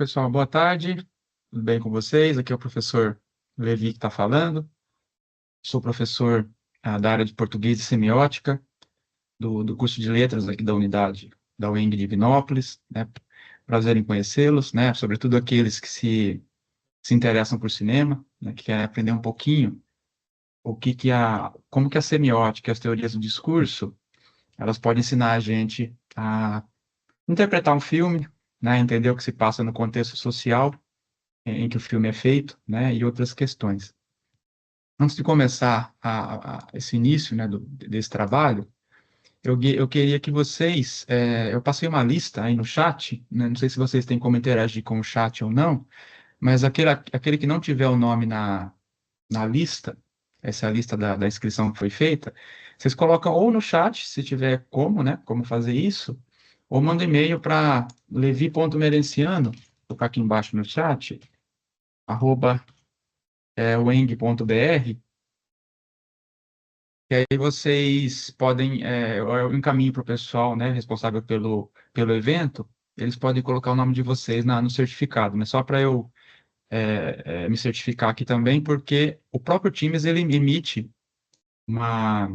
Pessoal, boa tarde. Tudo bem com vocês? Aqui é o professor Levi que está falando. Sou professor da área de português e semiótica do curso de letras aqui da unidade da UENG de Divinópolis, né? Prazer em conhecê-los, né? Sobretudo aqueles que se interessam por cinema, né? Que querem aprender um pouquinho como que a semiótica e as teorias do discurso, elas podem ensinar a gente a interpretar um filme, né? Entender o que se passa no contexto social em que o filme é feito, né, e outras questões. Antes de começar esse início, né, desse trabalho, eu queria que vocês, eu passei uma lista aí no chat, né, não sei se vocês têm como interagir com o chat ou não, mas aquele que não tiver o nome na lista, essa é a lista da inscrição que foi feita, vocês colocam ou no chat, se tiver como, né, como fazer isso, ou manda e-mail para levi.merenciano, vou colocar aqui embaixo no chat, arroba weng.br, e aí vocês podem, eu encaminho para o pessoal, né, responsável pelo evento, eles podem colocar o nome de vocês no certificado, né, só para eu me certificar aqui também, porque o próprio Teams, ele emite uma,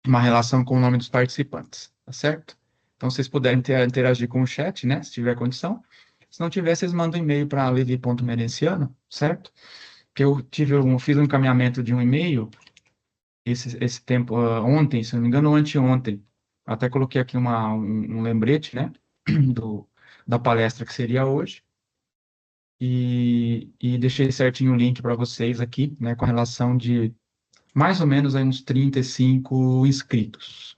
uma relação com o nome dos participantes, tá certo? Então, se vocês puderem interagir com o chat, né, se tiver condição, se não tiver, vocês mandam um e-mail para levi.merenciano, certo? Que fiz um encaminhamento de um e-mail esse tempo, ontem, se não me engano, anteontem. Até coloquei aqui um lembrete, né, do, da palestra que seria hoje, e deixei certinho o link para vocês aqui, né, com a relação de mais ou menos aí uns 35 inscritos.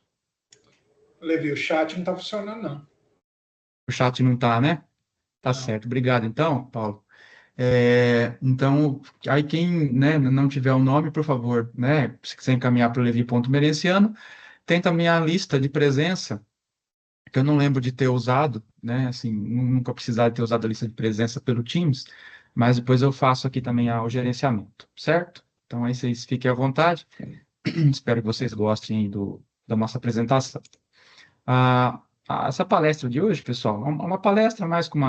Levi, o chat não está funcionando, não. O chat não está, né? Tá Não. certo. Obrigado, então, Paulo. Então, aí quem, né, não tiver o nome, por favor, né, se quiser encaminhar para o levi.merenciano, tem também a lista de presença, que eu não lembro de ter usado, né? Assim, nunca precisar de ter usado a lista de presença pelo Teams, mas depois eu faço aqui também o gerenciamento, certo? Então aí vocês fiquem à vontade. Espero que vocês gostem aí da nossa apresentação. Essa palestra de hoje, pessoal, é uma palestra mais com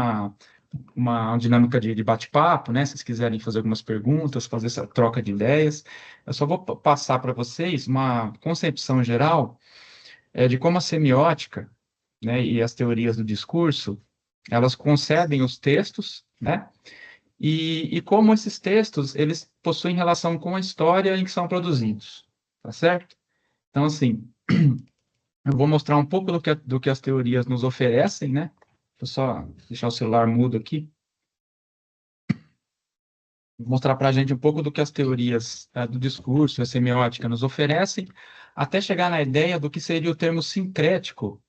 uma dinâmica de bate-papo, né? Se vocês quiserem fazer algumas perguntas, fazer essa troca de ideias, eu só vou passar para vocês uma concepção geral de como a semiótica, né, e as teorias do discurso, elas concebem os textos, né, e como esses textos, eles possuem relação com a história em que são produzidos, tá certo? Então, assim, eu vou mostrar um pouco do que as teorias nos oferecem, né? Vou só deixar o celular mudo aqui. Vou mostrar para a gente um pouco do que as teorias do discurso, a semiótica nos oferecem, até chegar na ideia do que seria o termo sincrético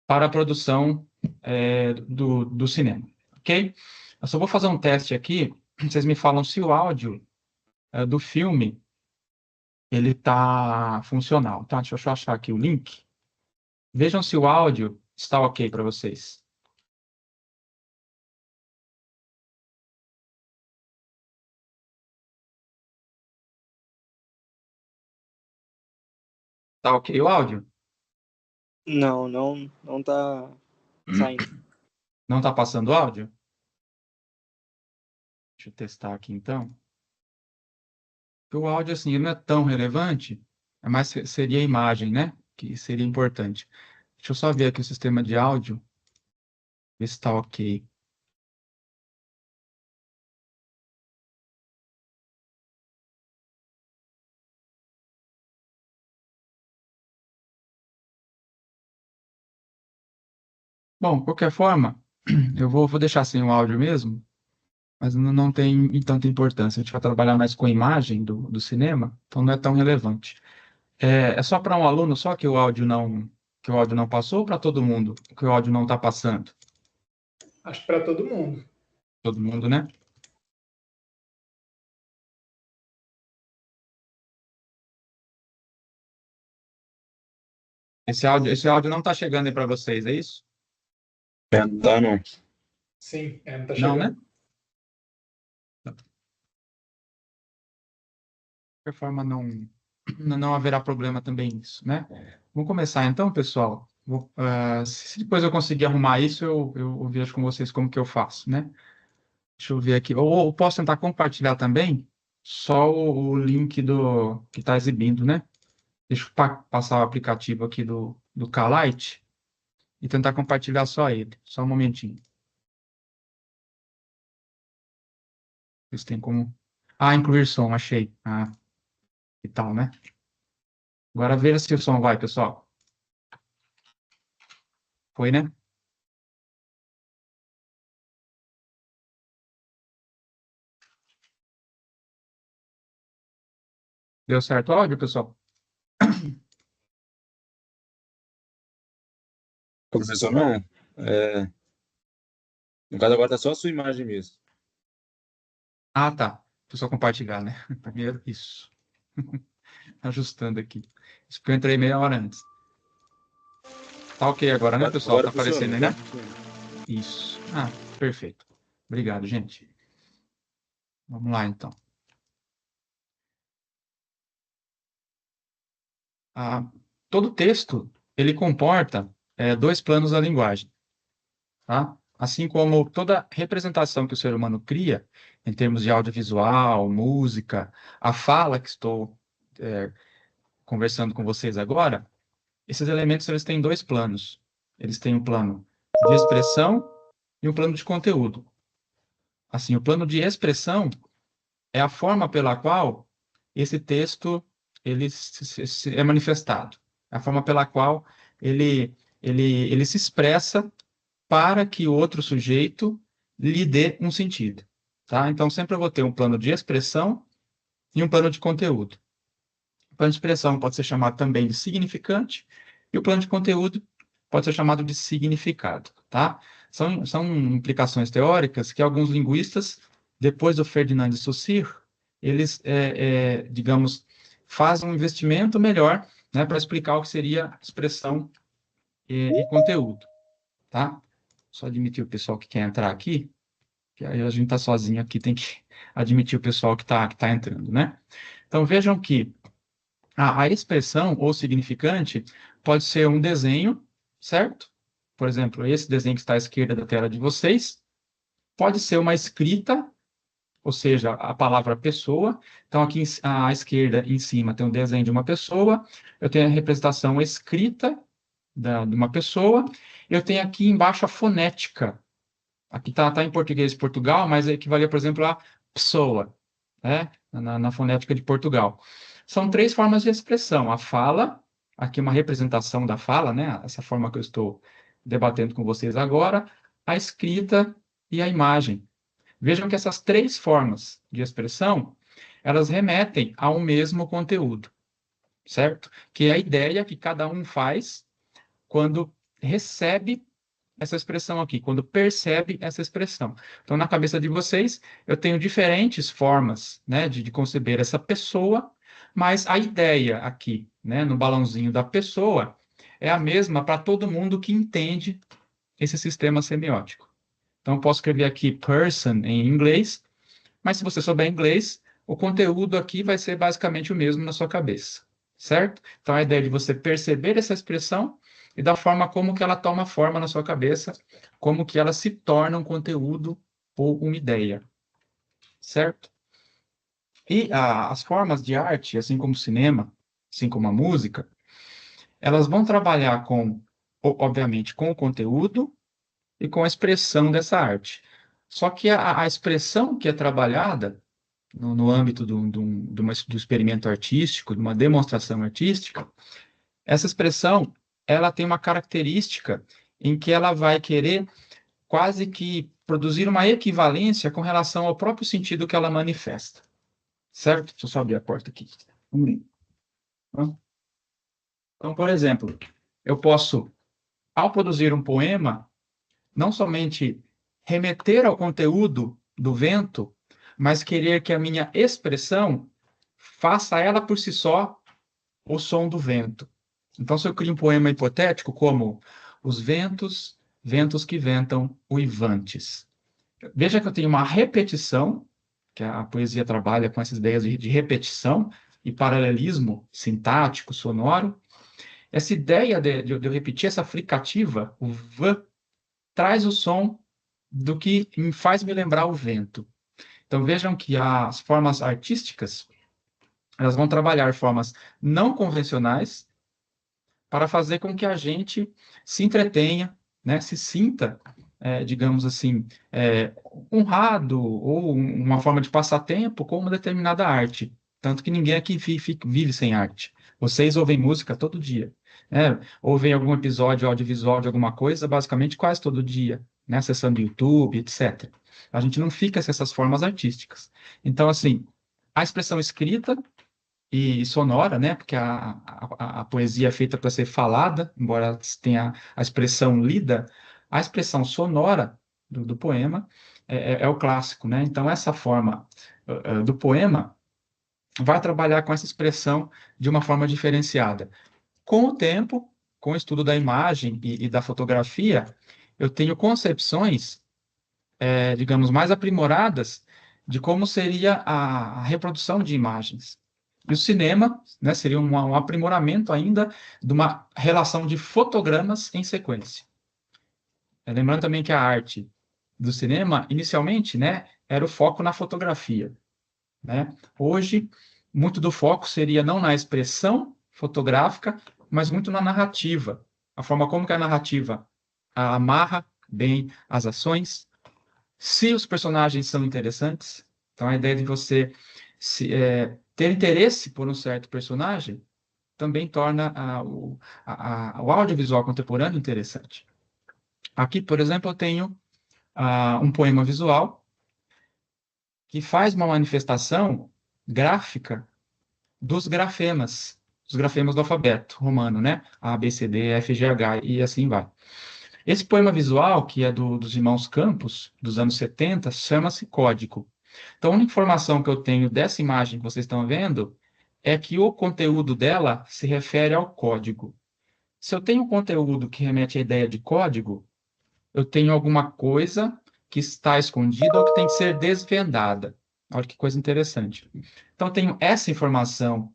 para a produção do cinema, ok? Eu só vou fazer um teste aqui, vocês me falam se o áudio do filme ele está funcional, tá? Deixa eu achar aqui o link. Vejam se o áudio está ok para vocês. Tá ok o áudio? Não tá saindo. Não está passando áudio? Deixa eu testar aqui então. Porque o áudio, assim, ele não é tão relevante, mas seria a imagem, né? Que seria importante. Deixa eu só ver aqui o sistema de áudio, ver se está ok. Bom, de qualquer forma, eu vou deixar sem o áudio mesmo, mas não tem tanta importância. A gente vai trabalhar mais com a imagem do cinema, então não é tão relevante. É só para um aluno só que o áudio não passou ou para todo mundo que o áudio não está passando? Acho que para todo mundo. Todo mundo, né? Esse áudio não está chegando aí para vocês, é isso? Não tá, não. Sim, não está Não, chegando. né? De qualquer forma, não haverá problema também nisso, né? Vamos começar então, pessoal. Se depois eu conseguir arrumar isso, eu vejo com vocês como que eu faço, né? Deixa eu ver aqui. Ou posso tentar compartilhar também só o link do que está exibindo, né? Deixa eu passar o aplicativo aqui do Calite e tentar compartilhar só ele. Só um momentinho. Vocês têm como. Ah, incluir som, achei. Ah, e tal, né? Agora veja se o som vai, pessoal. Foi, né? Deu certo o áudio, pessoal? Professor, não. No caso agora tá só a sua imagem mesmo. Ah, tá. Deixa eu só compartilhar, né? Primeiro, isso. Ajustando aqui. Isso porque eu entrei meia hora antes. Tá ok agora, né, pessoal? Agora Tá funciona, aparecendo aí, né? agora funciona. Isso. Ah, perfeito. Obrigado, gente. Vamos lá, então. Ah, todo texto, ele comporta dois planos da linguagem, tá? Assim como toda representação que o ser humano cria, em termos de audiovisual, música, a fala que estou conversando com vocês agora, esses elementos eles têm dois planos. Eles têm um plano de expressão e um plano de conteúdo. Assim, o plano de expressão é a forma pela qual esse texto ele é manifestado, a forma pela qual ele se expressa para que o outro sujeito lhe dê um sentido, tá? Então, sempre eu vou ter um plano de expressão e um plano de conteúdo. O plano de expressão pode ser chamado também de significante e o plano de conteúdo pode ser chamado de significado, tá? São implicações teóricas que alguns linguistas, depois do Ferdinand de Saussure, eles, digamos, fazem um investimento melhor, né, para explicar o que seria expressão e conteúdo, tá? Só admitir o pessoal que quer entrar aqui, que aí a gente está sozinho aqui, tem que admitir o pessoal que tá entrando, né? Então, vejam que a expressão ou significante pode ser um desenho, certo? Por exemplo, esse desenho que está à esquerda da tela de vocês, pode ser uma escrita, ou seja, a palavra pessoa. Então, aqui à esquerda, em cima, tem um desenho de uma pessoa, eu tenho a representação escrita de uma pessoa, eu tenho aqui embaixo a fonética. Aqui está em português de Portugal, mas equivalia, por exemplo, a pessoa, né? Na fonética de Portugal. São três formas de expressão. A fala, aqui uma representação da fala, né? Essa forma que eu estou debatendo com vocês agora, a escrita e a imagem. Vejam que essas três formas de expressão, elas remetem ao mesmo conteúdo, certo? Que é a ideia que cada um faz quando recebe essa expressão aqui, quando percebe essa expressão. Então, na cabeça de vocês, eu tenho diferentes formas, né, de conceber essa pessoa, mas a ideia aqui, né, no balãozinho da pessoa, é a mesma para todo mundo que entende esse sistema semiótico. Então, eu posso escrever aqui person em inglês, mas se você souber inglês, o conteúdo aqui vai ser basicamente o mesmo na sua cabeça, certo? Então, a ideia de você perceber essa expressão e da forma como que ela toma forma na sua cabeça, como que ela se torna um conteúdo ou uma ideia, certo? E as formas de arte, assim como o cinema, assim como a música, elas vão trabalhar obviamente, com o conteúdo e com a expressão dessa arte. Só que a expressão que é trabalhada no âmbito do experimento artístico, de uma demonstração artística, essa expressão, ela tem uma característica em que ela vai querer quase que produzir uma equivalência com relação ao próprio sentido que ela manifesta. Certo? Deixa eu só abrir a porta aqui. Então, por exemplo, eu posso, ao produzir um poema, não somente remeter ao conteúdo do vento, mas querer que a minha expressão faça ela por si só o som do vento. Então, se eu crio um poema hipotético como Os ventos, ventos que ventam uivantes. Veja que eu tenho uma repetição, que a poesia trabalha com essas ideias de repetição e paralelismo sintático, sonoro, Essa ideia de eu repetir essa fricativa, o v, traz o som do que me faz me lembrar o vento. Então vejam que as formas artísticas, elas vão trabalhar formas não convencionais para fazer com que a gente se entretenha, né, se sinta, digamos assim, honrado, ou uma forma de passar tempo com uma determinada arte. Tanto que ninguém aqui vive sem arte. Vocês ouvem música todo dia, né? Ouvem algum episódio audiovisual de alguma coisa, basicamente quase todo dia, né? Acessando YouTube, etc. A gente não fica sem essas formas artísticas. Então, assim, a expressão escrita e sonora, né? Porque a poesia é feita para ser falada, embora tenha a expressão lida, a expressão sonora do poema é o clássico, né? Então, essa forma do poema vai trabalhar com essa expressão de uma forma diferenciada. Com o tempo, com o estudo da imagem e da fotografia, eu tenho concepções, digamos, mais aprimoradas de como seria a reprodução de imagens. E o cinema, né, seria um aprimoramento ainda de uma relação de fotogramas em sequência. Lembrando também que a arte do cinema, inicialmente, né, era o foco na fotografia, né? Hoje, muito do foco seria não na expressão fotográfica, mas muito na narrativa. A forma como que a narrativa amarra bem as ações, se os personagens são interessantes. Então, a ideia de você ter interesse por um certo personagem também torna o audiovisual contemporâneo interessante. Aqui, por exemplo, eu tenho um poema visual que faz uma manifestação gráfica dos grafemas do alfabeto romano, né? A, B, C, D, F, G, H e assim vai. Esse poema visual, que é dos irmãos Campos, dos anos 70, chama-se Código. Então, a única informação que eu tenho dessa imagem que vocês estão vendo é que o conteúdo dela se refere ao código. Se eu tenho um conteúdo que remete à ideia de código, eu tenho alguma coisa que está escondida ou que tem que ser desvendada. Olha que coisa interessante. Então, eu tenho essa informação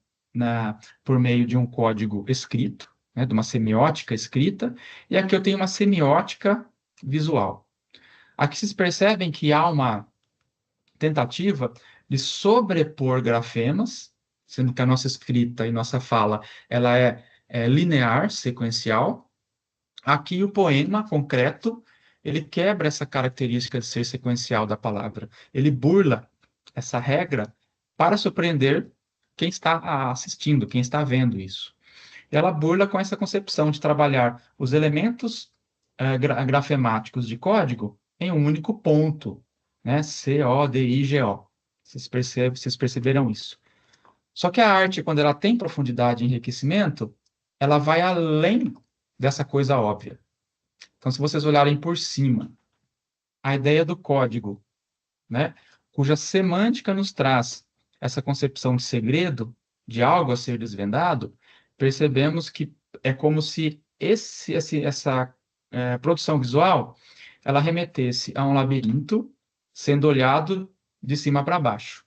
por meio de um código escrito, né, de uma semiótica escrita, e aqui eu tenho uma semiótica visual. Aqui vocês percebem que há uma tentativa de sobrepor grafemas, sendo que a nossa escrita e nossa fala ela é linear, sequencial. Aqui o poema concreto, ele quebra essa característica de ser sequencial da palavra. Ele burla essa regra para surpreender quem está assistindo, quem está vendo isso. E ela burla com essa concepção de trabalhar os elementos grafemáticos de código em um único ponto, né? C-O-D-I-G-O. Vocês perceberam isso. Só que a arte, quando ela tem profundidade e enriquecimento, ela vai além dessa coisa óbvia. Então, se vocês olharem por cima, a ideia do código, né, cuja semântica nos traz essa concepção de segredo, de algo a ser desvendado, percebemos que é como se essa produção visual ela remetesse a um labirinto sendo olhado de cima para baixo,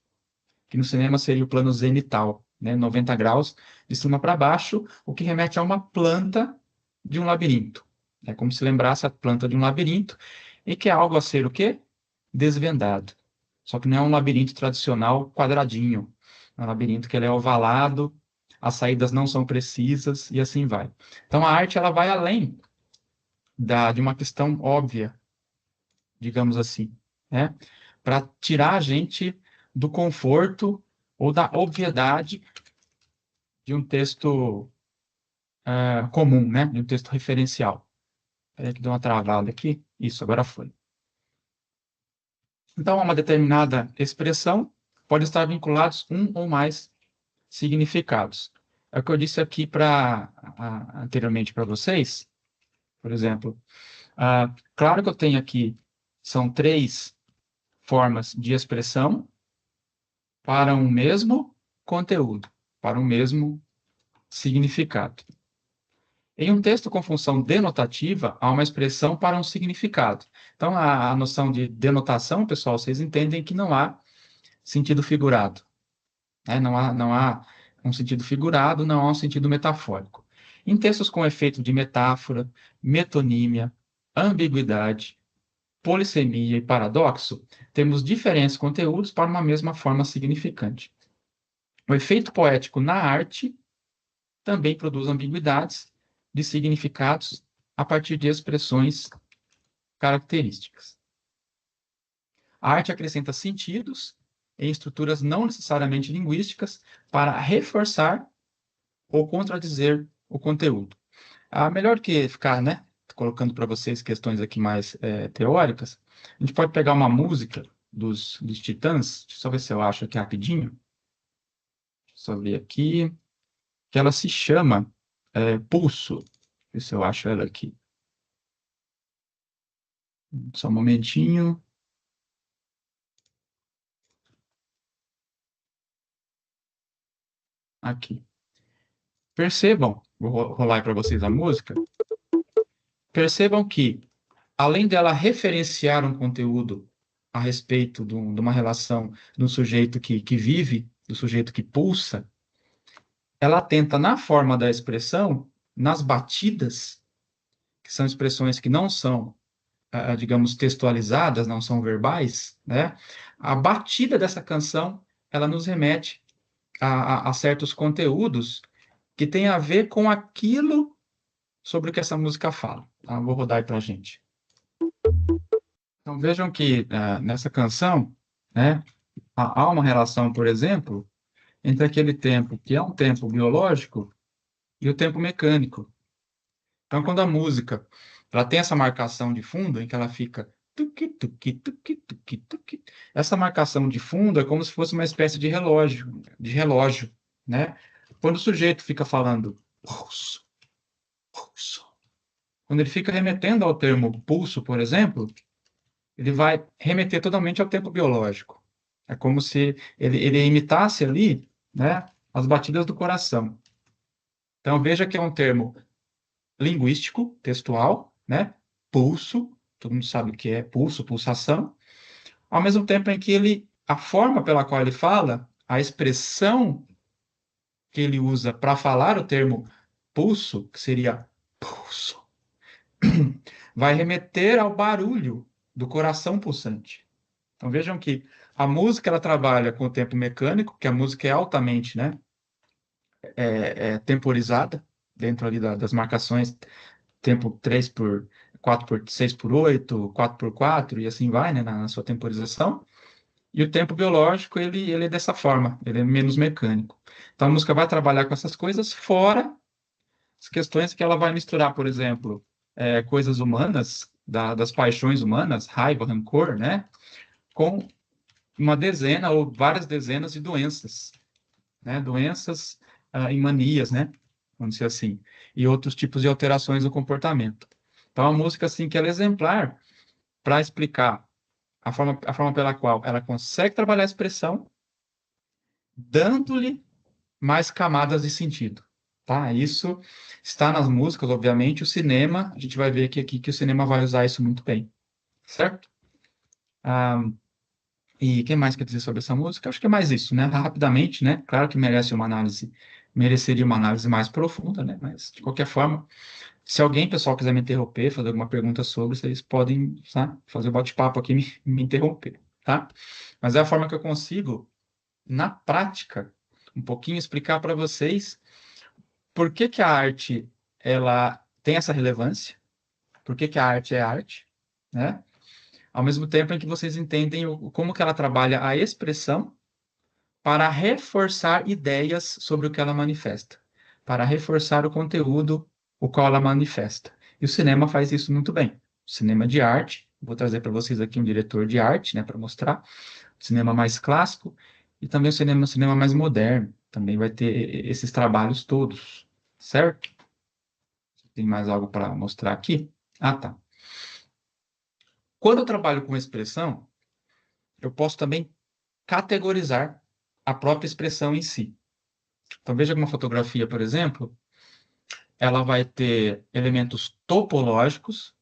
que no cinema seria o plano zenital, né, 90 graus de cima para baixo, o que remete a uma planta de um labirinto. É como se lembrasse a planta de um labirinto, e que é algo a ser o quê? Desvendado. Só que não é um labirinto tradicional quadradinho. É um labirinto que ele é ovalado, as saídas não são precisas, e assim vai. Então, a arte ela vai além de uma questão óbvia, digamos assim, né? Para tirar a gente do conforto ou da obviedade de um texto comum, né? De um texto referencial. Peraí que deu uma travada aqui. Isso, agora foi. Então, a uma determinada expressão pode estar vinculados um ou mais significados. É o que eu disse aqui anteriormente para vocês. Por exemplo, claro que eu tenho aqui, são 3 formas de expressão para um mesmo conteúdo, para um mesmo significado. Em um texto com função denotativa, há uma expressão para um significado. Então, a noção de denotação, pessoal, vocês entendem que não há sentido figurado. Né? Não há um sentido figurado, não há um sentido metafórico. Em textos com efeito de metáfora, metonímia, ambiguidade, polissemia e paradoxo, temos diferentes conteúdos para uma mesma forma significante. O efeito poético na arte também produz ambiguidades de significados a partir de expressões características. A arte acrescenta sentidos em estruturas não necessariamente linguísticas para reforçar ou contradizer o conteúdo. Melhor que ficar, né, colocando para vocês questões aqui mais teóricas, a gente pode pegar uma música dos Titãs, deixa eu só ver se eu acho aqui rapidinho, deixa eu só ver aqui, que ela se chama Pulso, deixa eu ver se eu acho ela aqui. Só um momentinho. Aqui. Percebam, vou rolar para vocês a música. Percebam que, além dela referenciar um conteúdo a respeito de uma relação do sujeito que vive, do sujeito que pulsa, ela tenta, na forma da expressão, nas batidas, que são expressões que não são, digamos, textualizadas, não são verbais, né? A batida dessa canção, ela nos remete a certos conteúdos que têm a ver com aquilo sobre o que essa música fala. Tá? Vou rodar aí para a gente. Então vejam que nessa canção, né, há uma relação, por exemplo, entre aquele tempo que é um tempo biológico e o tempo mecânico. Então, quando a música ela tem essa marcação de fundo em que ela fica tuqui, tuqui, tuqui, tuqui, tuqui, essa marcação de fundo é como se fosse uma espécie de relógio, né? Quando o sujeito fica falando pulso, pulso, quando ele fica remetendo ao termo pulso, por exemplo, ele vai remeter totalmente ao tempo biológico. É como se ele imitasse ali, né, as batidas do coração. Então, veja que é um termo linguístico, textual, né? Pulso, todo mundo sabe o que é pulso, pulsação, ao mesmo tempo em que a forma pela qual ele fala, a expressão que ele usa para falar o termo pulso, que seria pulso, vai remeter ao barulho do coração pulsante. Então vejam que a música ela trabalha com o tempo mecânico, que a música é altamente, né, temporizada, dentro ali das marcações tempo 3 por 4 por 6 por 8, 4 por 4 e assim vai, né, na sua temporização. E o tempo biológico, ele é dessa forma, ele é menos mecânico. Então a música vai trabalhar com essas coisas, fora as questões que ela vai misturar, por exemplo, coisas humanas, das paixões humanas, raiva, rancor, né, com uma dezena ou várias dezenas de doenças, né, doenças e manias, né, vamos dizer assim, e outros tipos de alterações no comportamento. Então, a música, assim, que ela é exemplar para explicar a forma pela qual ela consegue trabalhar a expressão, dando-lhe mais camadas de sentido, tá? Isso está nas músicas, obviamente, o cinema, a gente vai ver aqui que o cinema vai usar isso muito bem, certo? E quem mais quer dizer sobre essa música? Acho que é mais isso, né? Rapidamente, né? Claro que mereceria uma análise mais profunda, né? Mas, de qualquer forma, se alguém, pessoal, quiser me interromper, fazer alguma pergunta sobre, vocês podem, tá? Fazer o bate-papo aqui e me interromper, tá? Mas é a forma que eu consigo, na prática, um pouquinho explicar para vocês por que que a arte, ela tem essa relevância, por que que a arte, né? Ao mesmo tempo em que vocês entendem como que ela trabalha a expressão para reforçar ideias sobre o que ela manifesta, para reforçar o conteúdo o qual ela manifesta. E o cinema faz isso muito bem. O cinema de arte, vou trazer para vocês aqui um diretor de arte, né, para mostrar, o cinema mais clássico e também o cinema mais moderno, também vai ter esses trabalhos todos, certo? Tem mais algo para mostrar aqui? Ah, tá. Quando eu trabalho com expressão, eu posso também categorizar a própria expressão em si. Então, veja que uma fotografia, por exemplo, ela vai ter elementos topológicos,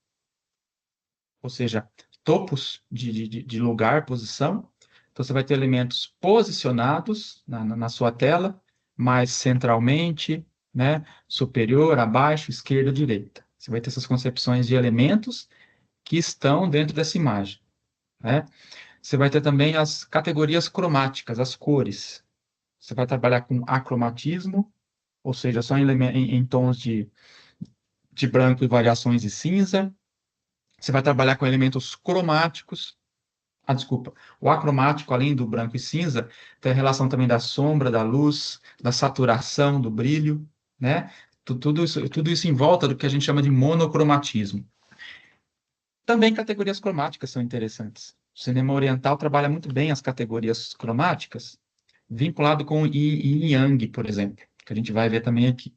ou seja, topos de lugar, posição. Então, você vai ter elementos posicionados na sua tela, mais centralmente, né? Superior, abaixo, esquerda, direita. Você vai ter essas concepções de elementos que estão dentro dessa imagem, né? Você vai ter também as categorias cromáticas, as cores. Você vai trabalhar com acromatismo, ou seja, só em tons de branco e variações de cinza. Você vai trabalhar com elementos cromáticos. Ah, desculpa. O acromático, além do branco e cinza, tem a relação também da sombra, da luz, da saturação, do brilho, né? Tudo isso em volta do que a gente chama de monocromatismo. Também categorias cromáticas são interessantes. O cinema oriental trabalha muito bem as categorias cromáticas, vinculado com Yin e Yang, por exemplo, que a gente vai ver também aqui.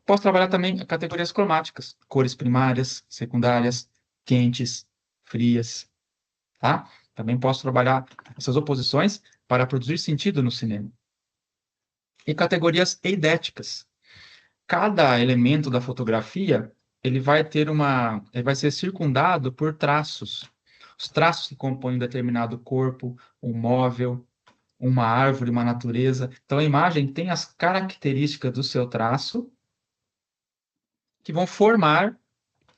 Posso trabalhar também categorias cromáticas, cores primárias, secundárias, quentes, frias, tá? Também posso trabalhar essas oposições para produzir sentido no cinema. E categorias eidéticas. Cada elemento da fotografia, ele vai ser circundado por traços. Os traços que compõem um determinado corpo, um móvel, uma árvore, uma natureza. Então, a imagem tem as características do seu traço que vão formar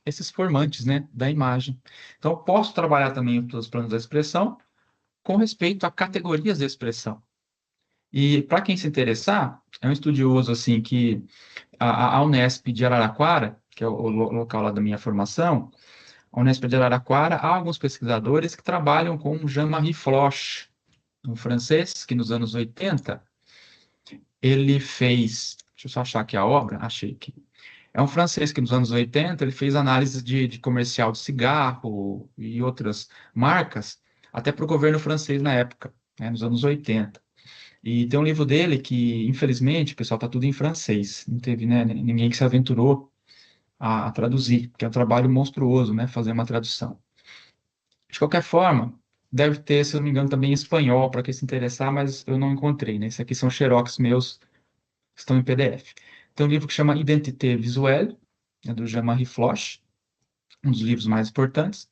esses formantes, né, da imagem. Então, eu posso trabalhar também os planos da expressão com respeito a categorias de expressão. E para quem se interessar, é um estudioso assim que a Unesp de Araraquara, que é o local lá da minha formação, a Unesp de Araraquara, há alguns pesquisadores que trabalham com Jean-Marie Floch, um francês que nos anos 80 ele fez, deixa eu só achar aqui a obra, achei aqui. É um francês que nos anos 80 ele fez análise de comercial de cigarro e outras marcas, até para o governo francês na época, né, nos anos 80. E tem um livro dele que, infelizmente, o pessoal está tudo em francês. Não teve, né, ninguém que se aventurou a traduzir, que é um trabalho monstruoso, né, fazer uma tradução. De qualquer forma, deve ter, se eu não me engano, também em espanhol, para quem se interessar, mas eu não encontrei, né? Esses aqui são xerox meus, que estão em PDF. Tem um livro que chama Identité Visuelle, né, do Jean-Marie Floch, um dos livros mais importantes,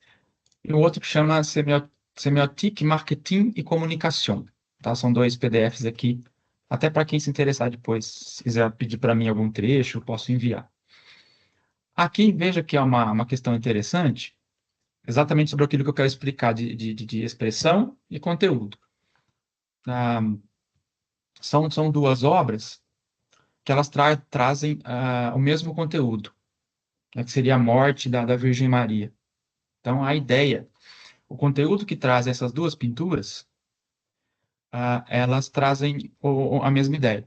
e o outro que chama Semiotique, Marketing e Comunicação. Tá? São dois PDFs aqui, até para quem se interessar depois, se quiser pedir para mim algum trecho, eu posso enviar. Aqui, veja que é uma questão interessante, exatamente sobre aquilo que eu quero explicar de expressão e conteúdo. Ah, são duas obras que elas trazem o mesmo conteúdo, né, que seria a morte da Virgem Maria. Então, a ideia, o conteúdo que traz essas duas pinturas, elas trazem a mesma ideia,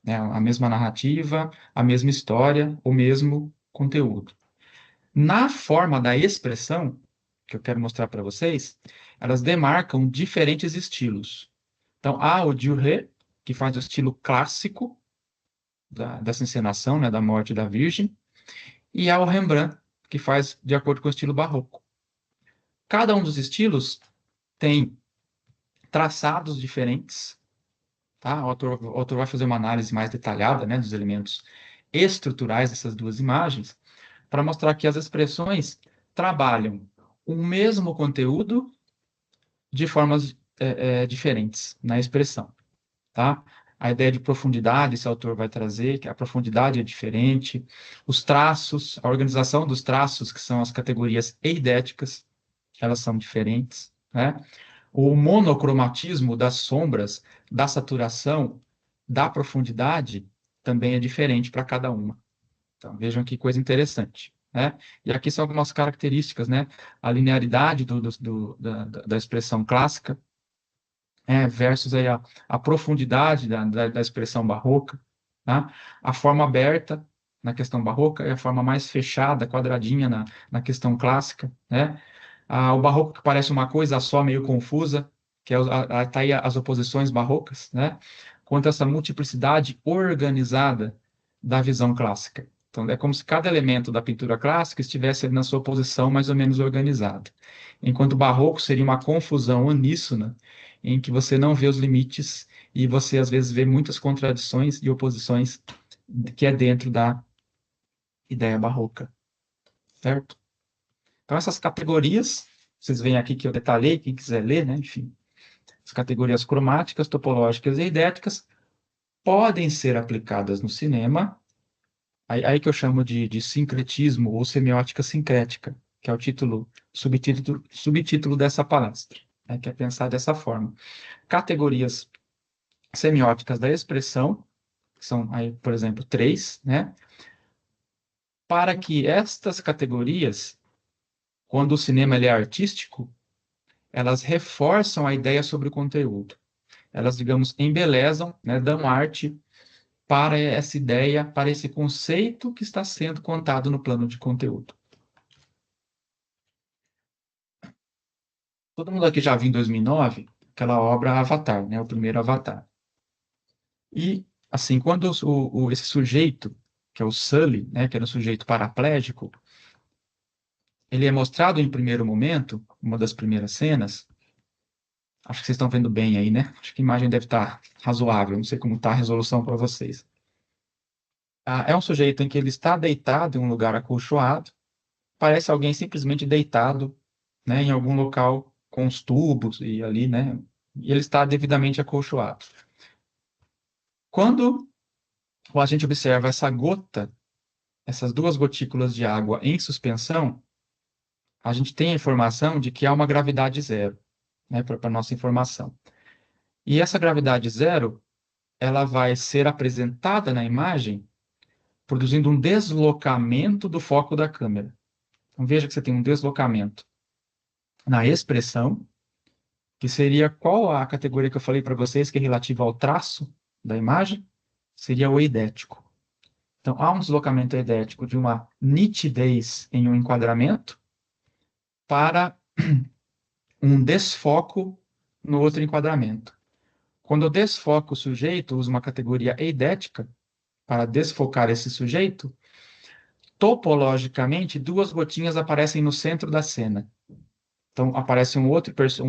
né, a mesma narrativa, a mesma história, o mesmo conteúdo. Na forma da expressão, que eu quero mostrar para vocês, elas demarcam diferentes estilos. Então, há o Duret, que faz o estilo clássico dessa encenação, né, da morte da Virgem, e há o Rembrandt, que faz de acordo com o estilo barroco. Cada um dos estilos tem traçados diferentes, tá? O autor vai fazer uma análise mais detalhada, né, dos elementos estruturais dessas duas imagens, para mostrar que as expressões trabalham o mesmo conteúdo de formas diferentes na expressão, tá? A ideia de profundidade, esse autor vai trazer, que a profundidade é diferente, os traços, a organização dos traços, que são as categorias eidéticas, elas são diferentes, né? O monocromatismo das sombras, da saturação, da profundidade, também é diferente para cada uma. Então, vejam que coisa interessante, né? E aqui são algumas características, né? A linearidade da expressão clássica, versus aí a profundidade da expressão barroca, tá? A forma aberta na questão barroca e a forma mais fechada, quadradinha na questão clássica, né? O barroco que parece uma coisa só, meio confusa, que tá aí as oposições barrocas, né? Quanto a essa multiplicidade organizada da visão clássica. Então, é como se cada elemento da pintura clássica estivesse na sua posição mais ou menos organizada. Enquanto o barroco seria uma confusão uníssona, em que você não vê os limites e você, às vezes, vê muitas contradições e oposições que é dentro da ideia barroca, certo? Então, essas categorias, vocês veem aqui que eu detalhei, quem quiser ler, né? Enfim, as categorias cromáticas, topológicas e eidéticas podem ser aplicadas no cinema Aí que eu chamo de sincretismo ou semiótica sincrética, que é o subtítulo dessa palestra, né, que é pensar dessa forma. Categorias semióticas da expressão, que são aí, por exemplo, três, né? Para que estas categorias, quando o cinema ele é artístico, elas reforçam a ideia sobre o conteúdo. Elas, digamos, embelezam, né, dão arte para essa ideia, para esse conceito que está sendo contado no plano de conteúdo. Todo mundo aqui já viu em 2009 aquela obra Avatar, né, o primeiro Avatar. E, assim, quando esse sujeito, que é o Sully, né, que era um sujeito paraplégico, ele é mostrado em primeiro momento, uma das primeiras cenas. Acho que vocês estão vendo bem aí, né? Acho que a imagem deve estar razoável, não sei como está a resolução para vocês. É um sujeito em que ele está deitado em um lugar acolchoado, parece alguém simplesmente deitado, né, em algum local com os tubos e ali, né? E ele está devidamente acolchoado. Quando a gente observa essa gota, essas duas gotículas de água em suspensão, a gente tem a informação de que há uma gravidade zero, né, para a nossa informação. E essa gravidade zero, ela vai ser apresentada na imagem produzindo um deslocamento do foco da câmera. Então veja que você tem um deslocamento na expressão, que seria qual a categoria que eu falei para vocês que é relativa ao traço da imagem? Seria o eidético. Então há um deslocamento eidético de uma nitidez em um enquadramento para um desfoco no outro enquadramento. Quando eu desfoco o sujeito, uso uma categoria eidética para desfocar esse sujeito, topologicamente, duas gotinhas aparecem no centro da cena. Então, aparece um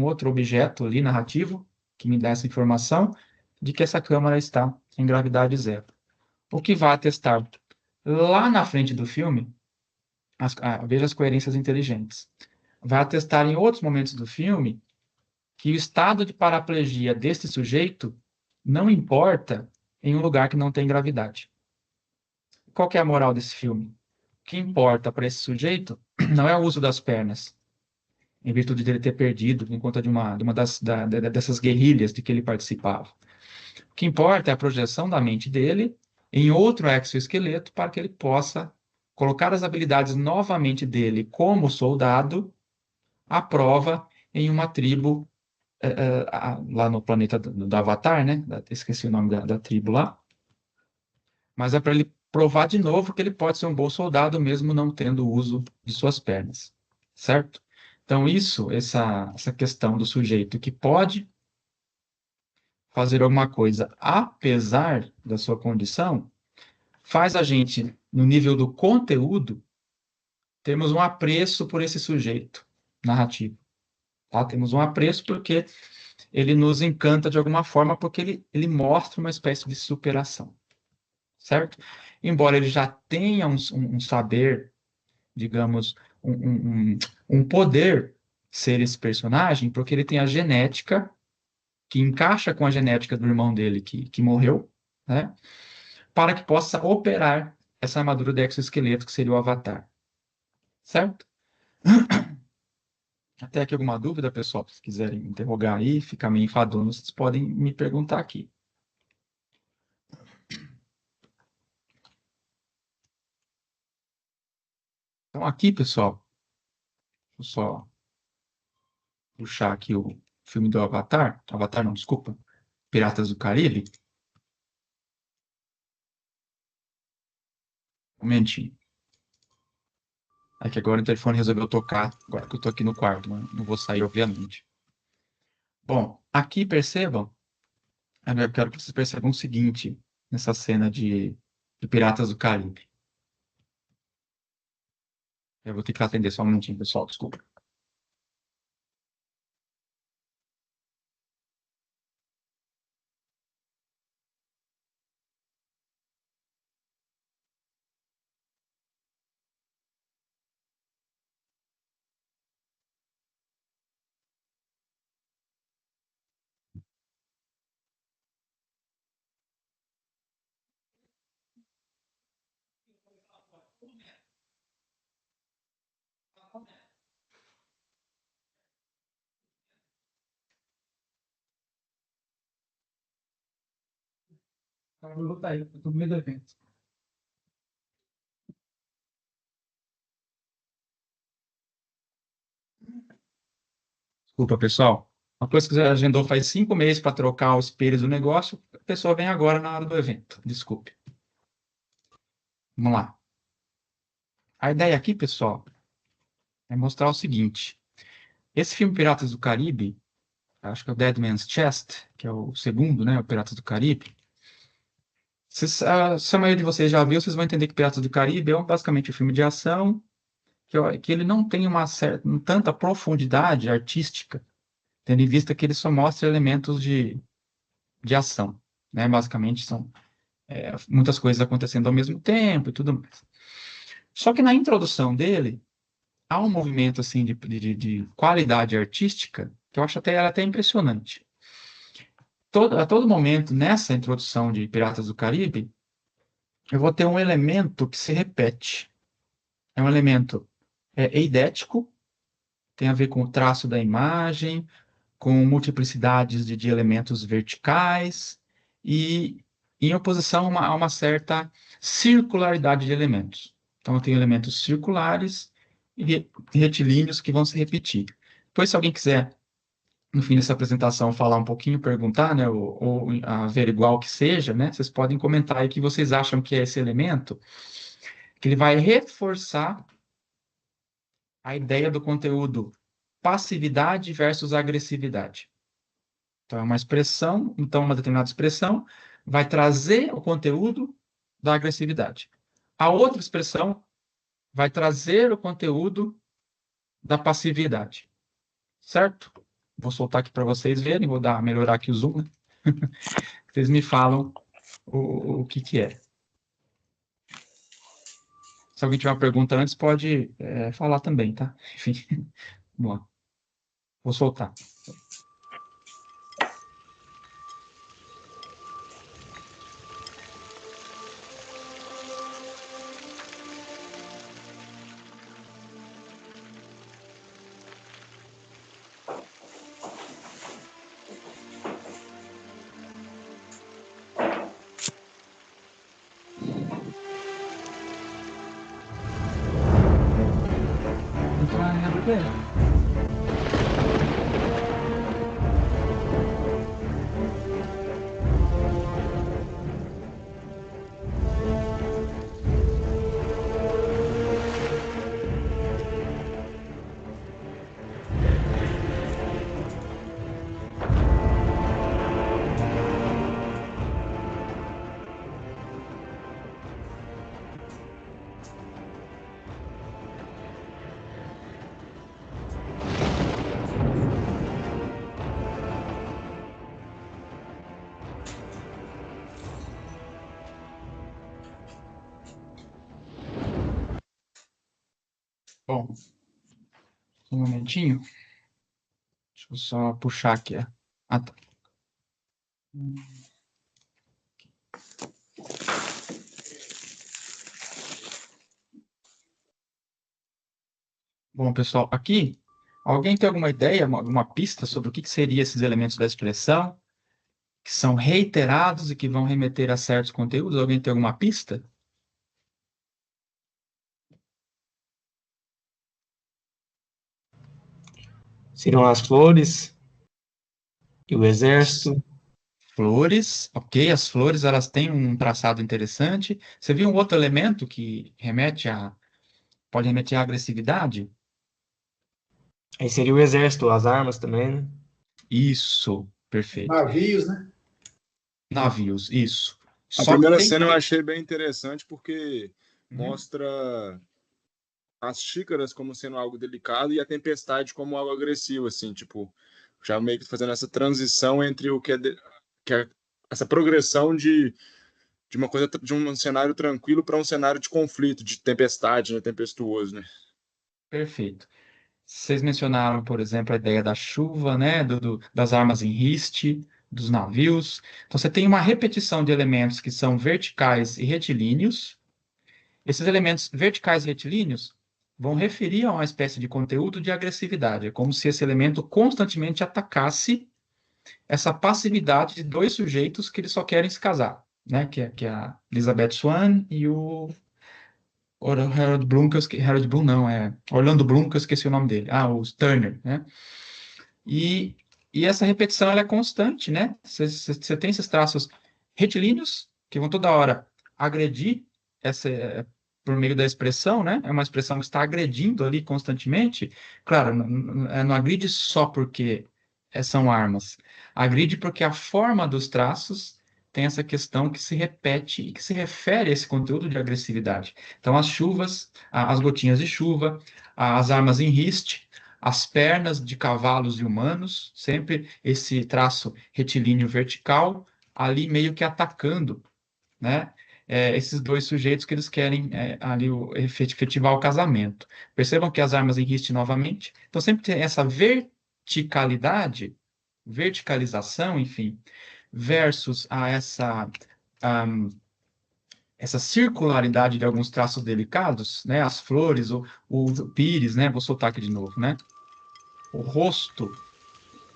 outro objeto ali narrativo que me dá essa informação de que essa câmera está em gravidade zero. O que vai atestar lá na frente do filme, veja as coerências inteligentes, vai atestar em outros momentos do filme que o estado de paraplegia deste sujeito não importa em um lugar que não tem gravidade. Qual que é a moral desse filme? O que importa para esse sujeito não é o uso das pernas, em virtude dele ter perdido, em conta de uma dessas guerrilhas de que ele participava. O que importa é a projeção da mente dele em outro exoesqueleto para que ele possa colocar as habilidades novamente dele como soldado à prova em uma tribo lá no planeta do Avatar, né? Esqueci o nome da tribo lá. Mas é para ele provar de novo que ele pode ser um bom soldado mesmo não tendo o uso de suas pernas, certo? Então, essa questão do sujeito que pode fazer alguma coisa apesar da sua condição, faz a gente, no nível do conteúdo, termos um apreço por esse sujeito narrativo. Tá? Temos um apreço porque ele nos encanta de alguma forma, porque ele mostra uma espécie de superação, certo? Embora ele já tenha um saber, digamos, um poder ser esse personagem, porque ele tem a genética que encaixa com a genética do irmão dele que morreu, né? Para que possa operar essa armadura de exoesqueleto que seria o Avatar, certo? Até aqui alguma dúvida, pessoal? Se quiserem interrogar aí, ficar meio enfadonho, vocês podem me perguntar aqui. Então, aqui, pessoal, vou só puxar aqui o filme do Avatar. Avatar não, desculpa. Piratas do Caribe. Um momentinho. É que agora o telefone resolveu tocar, agora que eu tô aqui no quarto, mas não vou sair, obviamente. Bom, aqui percebam, eu quero que vocês percebam o seguinte, nessa cena de Piratas do Caribe. Eu vou ter que atender só um minutinho, pessoal, desculpa. Vou botar aí, eu tô no meio do evento. Desculpa, pessoal. Uma coisa que você agendou faz 5 meses para trocar o espelho do negócio, a pessoa vem agora na hora do evento. Desculpe. Vamos lá. A ideia aqui, pessoal, é mostrar o seguinte. Esse filme Piratas do Caribe, acho que é o Dead Man's Chest, que é o segundo, né? O Piratas do Caribe. Se a maioria de vocês já viu, vocês vão entender que Piratas do Caribe é basicamente um filme de ação, que ele não tem uma certa, tanta profundidade artística, tendo em vista que ele só mostra elementos de ação, né? Basicamente são muitas coisas acontecendo ao mesmo tempo e tudo mais. Só que na introdução dele, há um movimento assim de qualidade artística que eu acho até impressionante. A todo momento, nessa introdução de Piratas do Caribe, eu vou ter um elemento que se repete. É um elemento eidético, tem a ver com o traço da imagem, com multiplicidades de elementos verticais e em oposição a uma certa circularidade de elementos. Então, eu tenho elementos circulares e retilíneos que vão se repetir. Depois, se alguém quiser, no fim dessa apresentação, falar um pouquinho, perguntar, né, ou averiguar o que seja, né, vocês podem comentar aí o que vocês acham que é esse elemento, que ele vai reforçar a ideia do conteúdo passividade versus agressividade. Então, é uma expressão, então, uma determinada expressão vai trazer o conteúdo da agressividade. A outra expressão vai trazer o conteúdo da passividade. Certo? Vou soltar aqui para vocês verem, melhorar aqui o zoom, né? Vocês me falam o que é. Se alguém tiver uma pergunta antes, pode falar também, tá? Enfim, vamos lá. Vou soltar. Entrar na BBL. Bom, um momentinho. Deixa eu só puxar aqui. Ah, tá. Bom, pessoal, aqui, alguém tem alguma ideia, alguma pista sobre o que seriam esses elementos da expressão, que são reiterados e que vão remeter a certos conteúdos? Alguém tem alguma pista? Seriam as flores e o exército. Flores, ok, as flores elas têm um traçado interessante. Você viu um outro elemento que pode remeter à agressividade? Aí seria o exército, as armas também, né? Isso, perfeito. Navios, né? Navios, isso. A Só que primeira tem cena eu achei bem interessante porque Uhum. mostra as xícaras como sendo algo delicado e a tempestade como algo agressivo, assim, tipo, já meio que fazendo essa transição entre o que é essa progressão de uma coisa, de um cenário tranquilo para um cenário de conflito, de tempestade, né, tempestuoso, né? Perfeito. Vocês mencionaram, por exemplo, a ideia da chuva, né, das armas em riste, dos navios. Então, você tem uma repetição de elementos que são verticais e retilíneos, Esses elementos verticais retilíneos vão referir a uma espécie de conteúdo de agressividade. É como se esse elemento constantemente atacasse essa passividade de dois sujeitos que eles só querem se casar, né? Que é a Elizabeth Swann e o Harold Bloom, Harold Bloom não, é Orlando Bloom, que eu esqueci o nome dele. Ah, o Turner, né? E, e essa repetição ela é constante, né? Você tem esses traços retilíneos que vão toda hora agredir por meio da expressão, né? É uma expressão que está agredindo ali constantemente. Claro, não agride só porque são armas. Agride porque a forma dos traços tem essa questão que se repete e que se refere a esse conteúdo de agressividade. Então, as chuvas, as gotinhas de chuva, as armas em riste, as pernas de cavalos e humanos, sempre esse traço retilíneo vertical, ali meio que atacando, né? Esses dois sujeitos que eles querem ali efetivar o casamento. Percebam que as armas em riste novamente. Então, sempre tem essa verticalidade, verticalização, enfim, versus essa circularidade de alguns traços delicados, né? As flores, o pires, né? Vou soltar aqui de novo, né? O rosto,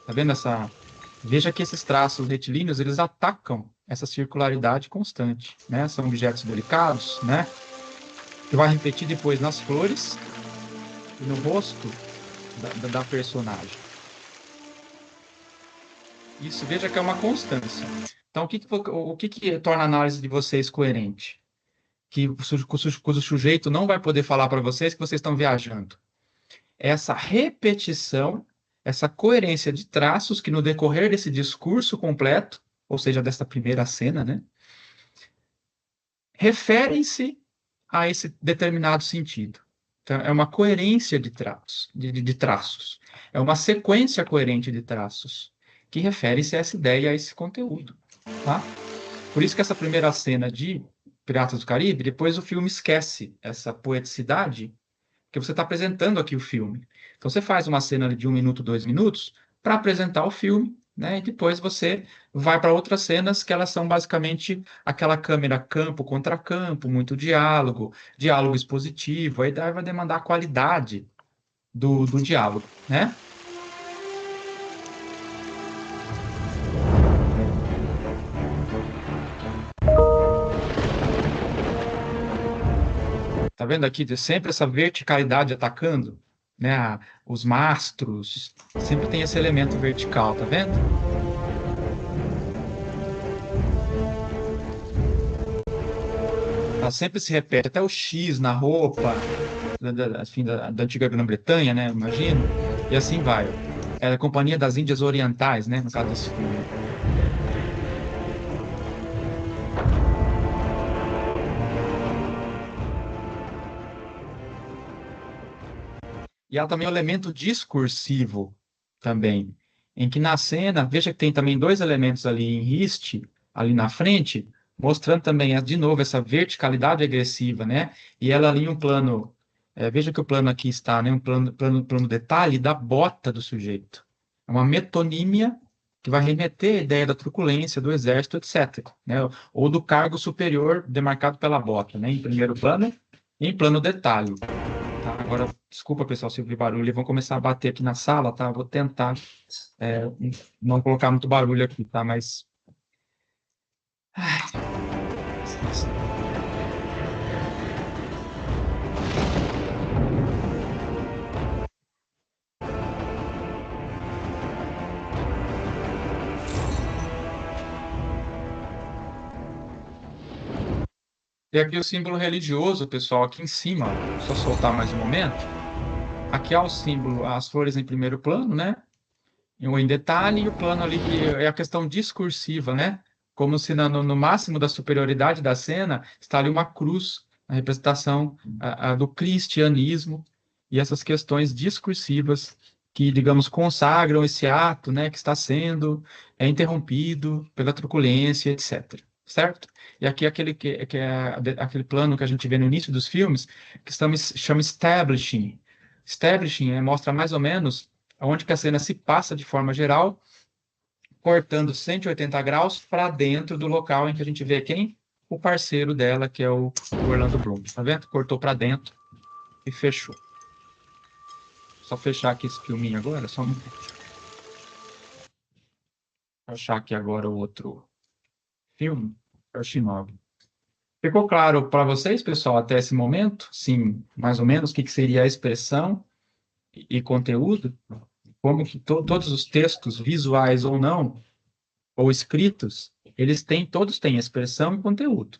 tá vendo essa? Veja que esses traços retilíneos, eles atacam essa circularidade constante, né? São objetos delicados, né? Que vai refletir depois nas flores e no rosto da personagem. Isso, veja que é uma constância. Então, o que torna a análise de vocês coerente? Que o sujeito não vai poder falar para vocês que vocês estão viajando. Essa repetição, essa coerência de traços que no decorrer desse discurso completo, ou seja, desta primeira cena, né, referem-se a esse determinado sentido. Então, é uma coerência de traços. É uma sequência coerente de traços que refere-se a essa ideia, a esse conteúdo. Tá? Por isso que essa primeira cena de Piratas do Caribe, depois o filme esquece essa poeticidade que você está apresentando aqui o filme. Então, você faz uma cena de 1 minuto, 2 minutos, para apresentar o filme, né? E depois você vai para outras cenas que elas são basicamente aquela câmera campo contra campo, muito diálogo, diálogo expositivo, aí vai demandar a qualidade do diálogo, né? Tá vendo aqui sempre essa verticalidade atacando, né? Os mastros, sempre tem esse elemento vertical, tá vendo? Ela sempre se repete, até o X na roupa, assim, da antiga Grã-Bretanha, né? Imagino. E assim vai. É a Companhia das Índias Orientais, né? No caso desse filme. E ela também é um elemento discursivo também, em que na cena, veja que tem também dois elementos ali em riste, ali na frente, mostrando também, de novo, essa verticalidade agressiva, né? E ela ali em um plano, veja que o plano aqui está, né? Um plano detalhe da bota do sujeito. É uma metonímia que vai remeter à ideia da truculência do exército, etc., né? Ou do cargo superior demarcado pela bota, né? Em primeiro plano, e em plano detalhe. Tá, agora, desculpa, pessoal, se ouvir barulho, vão começar a bater aqui na sala, tá? Vou tentar é, não colocar muito barulho aqui, tá? Mas. Ai, nossa. E aqui o símbolo religioso, pessoal, aqui em cima, ó, só soltar mais um momento. Aqui há o símbolo, as flores em primeiro plano, né? Em detalhe, e o plano ali é a questão discursiva, né? Como se no máximo da superioridade da cena está ali uma cruz, a representação do cristianismo e essas questões discursivas que, digamos, consagram esse ato, né, que está sendo interrompido pela truculência, etc. Certo? E aqui que é aquele plano que a gente vê no início dos filmes, que chama establishing. Establishing mostra mais ou menos onde que a cena se passa de forma geral, cortando 180 graus para dentro do local em que a gente vê quem? o parceiro dela, que é o Orlando Bloom. Tá vendo? Cortou para dentro e fechou. Só fechar aqui esse filminho agora, só um minuto. Vou achar aqui agora o outro filme, é o Shinobi. Ficou claro para vocês, pessoal, até esse momento? Sim, mais ou menos, o que que seria a expressão e conteúdo? Como que todos os textos, visuais ou não, ou escritos, todos têm expressão e conteúdo.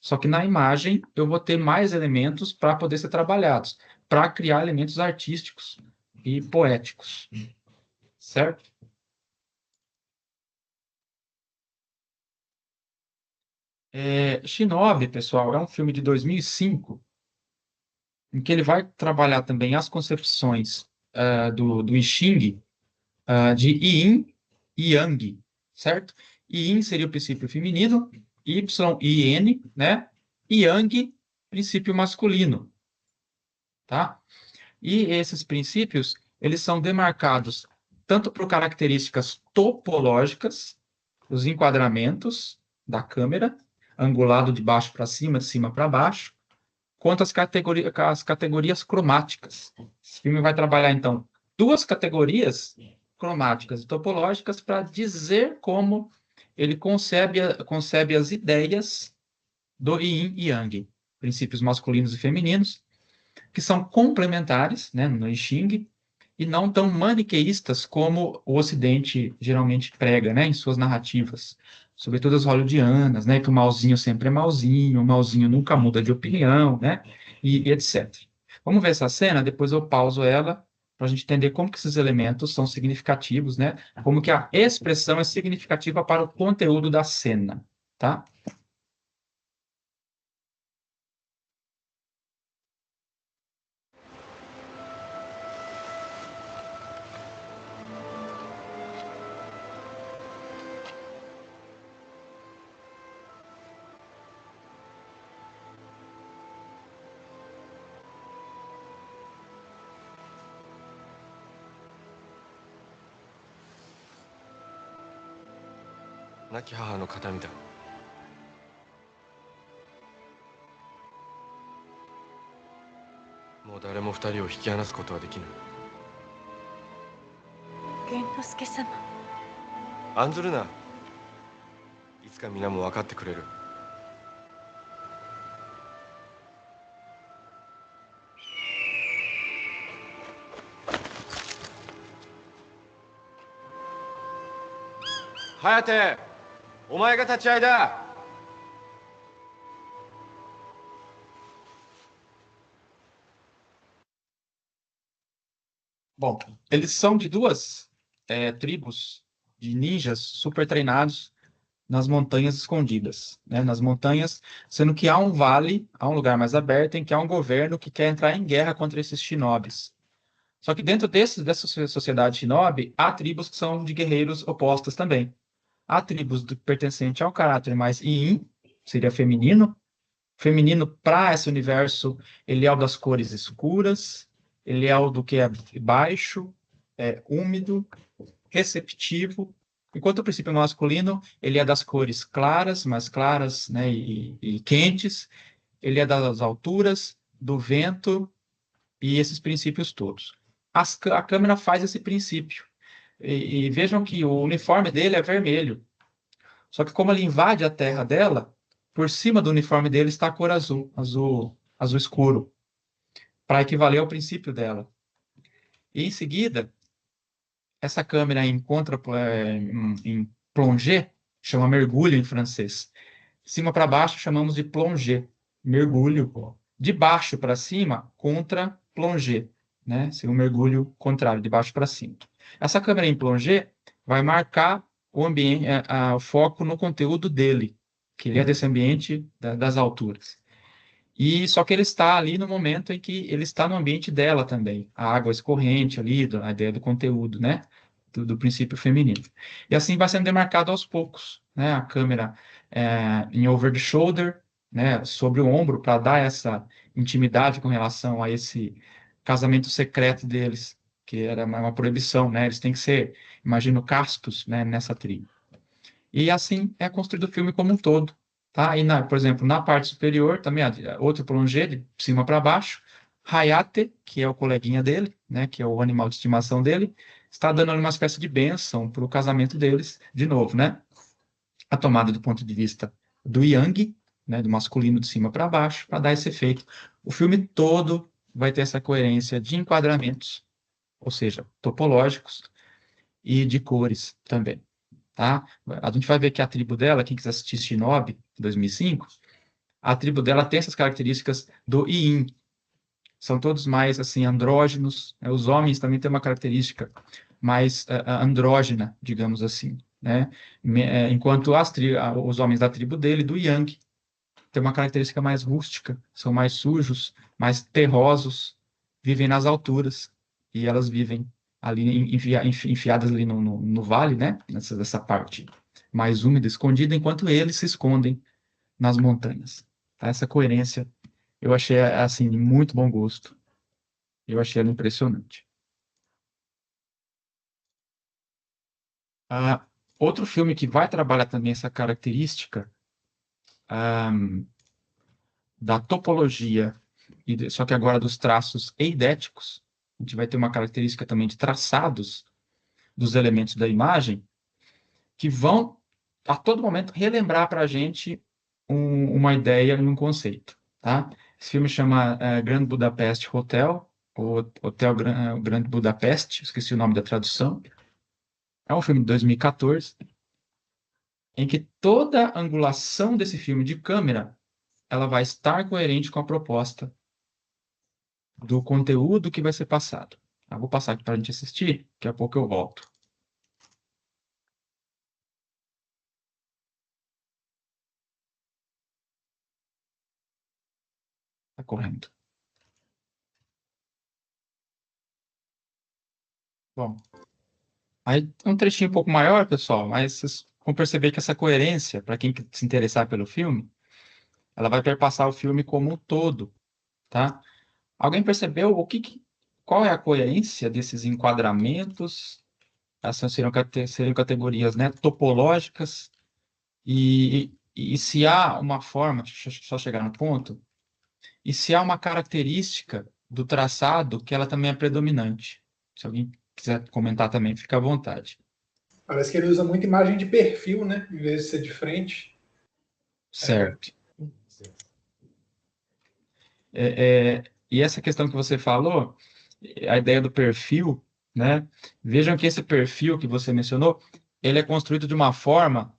Só que na imagem eu vou ter mais elementos para poder ser trabalhados, para criar elementos artísticos e poéticos. Certo? Shinobi, pessoal, é um filme de 2005, em que ele vai trabalhar também as concepções do I Ching, de Yin e Yang, certo? Yin seria o princípio feminino, Y e N, né? E Yang, princípio masculino, tá? E esses princípios, eles são demarcados tanto por características topológicas, os enquadramentos da câmera, angulado de baixo para cima, de cima para baixo, quanto as categorias cromáticas. Esse filme vai trabalhar, então, duas categorias cromáticas e topológicas para dizer como ele concebe as ideias do Yin e Yang, princípios masculinos e femininos, que são complementares, né, no I Ching, e não tão maniqueístas como o Ocidente geralmente prega, né, em suas narrativas, sobretudo as hollywoodianas, né, que o malzinho sempre é malzinho, o malzinho nunca muda de opinião, né, e etc. Vamos ver essa cena, depois eu pauso ela para a gente entender como que esses elementos são significativos, né, como que a expressão é significativa para o conteúdo da cena, tá? 亡き母の形見だ。もう誰も二人を引き離すことはできぬ。玄之介様。案ずるな。いつか皆も分かってくれる。颯、お前が立ち会いだ。Bom, eles são de duas tribos de ninjas super treinados nas montanhas escondidas, né? Nas montanhas, sendo que há um vale, há um lugar mais aberto em que há um governo que quer entrar em guerra contra esses shinobis. Só que dentro dessa sociedade shinobi, há tribos que são de guerreiros opostas também. Há tribos pertencentes ao caráter mais yin, seria feminino. Feminino para esse universo, ele é o das cores escuras, ele é o do que é baixo, úmido, receptivo, enquanto o princípio masculino, ele é das cores claras, mais claras, né, e quentes, ele é das alturas, do vento e esses princípios todos. A câmera faz esse princípio. E vejam que o uniforme dele é vermelho. Só que como ele invade a terra dela, por cima do uniforme dele está a cor azul, azul escuro, para equivaler ao princípio dela. E em seguida, essa câmera encontra em plongée, chama mergulho em francês. De cima para baixo chamamos de plongée, mergulho. De baixo para cima, contra plongée, né? Seria um mergulho contrário, de baixo para cima. Essa câmera em plongée vai marcar o ambiente, o foco no conteúdo dele, que ele é desse ambiente das alturas. E só que ele está ali no momento em que ele está no ambiente dela também, a água escorrente ali, a ideia do conteúdo, né? Do princípio feminino. E assim vai sendo demarcado aos poucos, né? A câmera em over the shoulder, né? Sobre o ombro, para dar essa intimidade com relação a esse casamento secreto deles, que era uma proibição, né? Eles têm que ser, imagino, castos, né? Nessa tribo. E assim é construído o filme como um todo, Tá? E, por exemplo, na parte superior, também, outro plongé, de cima para baixo, Hayate, que é o coleguinha dele, né, que é o animal de estimação dele, está dando ali uma espécie de bênção para o casamento deles, de novo, né? A tomada do ponto de vista do Yang, né, do masculino de cima para baixo, para dar esse efeito. O filme todo vai ter essa coerência de enquadramentos, ou seja, topológicos, e de cores também, tá? A gente vai ver que a tribo dela, quem quiser assistir Shinobi, 2005, a tribo dela tem essas características do Yin. São todos mais, assim, andrógenos, né? Os homens também têm uma característica mais andrógena, digamos assim, né? Enquanto os homens da tribo dele, do Yang, têm uma característica mais rústica, são mais sujos, mais terrosos, vivem nas alturas, e elas vivem ali enfiadas ali no vale, né? Nessa parte mais úmida, escondida, enquanto eles se escondem nas montanhas. Tá? Essa coerência eu achei, assim, de muito bom gosto. Eu achei ela impressionante. Ah, outro filme que vai trabalhar também essa característica ah, da topologia, só que agora dos traços eidéticos, a gente vai ter uma característica também de traçados dos elementos da imagem, que vão, a todo momento, relembrar para a gente uma ideia e um conceito. Tá? Esse filme chama Grand Budapest Hotel, ou Hotel Grand Budapest, esqueci o nome da tradução. É um filme de 2014, em que toda a angulação desse filme de câmera ela vai estar coerente com a proposta do conteúdo que vai ser passado. Eu vou passar aqui para a gente assistir, daqui a pouco eu volto. Está correndo. Bom, aí é um trechinho um pouco maior, pessoal, mas vocês vão perceber que essa coerência, para quem se interessar pelo filme, ela vai perpassar o filme como um todo, tá? Alguém percebeu qual é a coerência desses enquadramentos? Essas seriam categorias, né, topológicas, e se há uma forma, deixa eu só chegar no ponto, e se há uma característica do traçado que ela também é predominante. Se alguém quiser comentar também, fica à vontade. Parece que ele usa muito imagem de perfil, né? Em vez de ser de frente. Certo. E essa questão que você falou, a ideia do perfil, né? Vejam que esse perfil que você mencionou, ele é construído de uma forma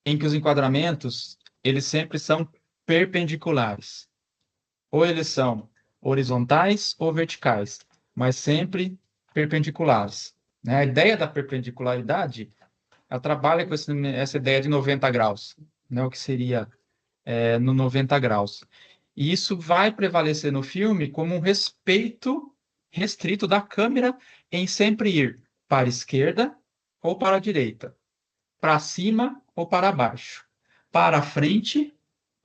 em que os enquadramentos, eles sempre são perpendiculares. Ou eles são horizontais ou verticais, mas sempre perpendiculares. Né? A ideia da perpendicularidade, ela trabalha com essa ideia de 90 graus, né? O que seria no 90 graus. E isso vai prevalecer no filme como um respeito restrito da câmera em sempre ir para a esquerda ou para a direita, para cima ou para baixo, para frente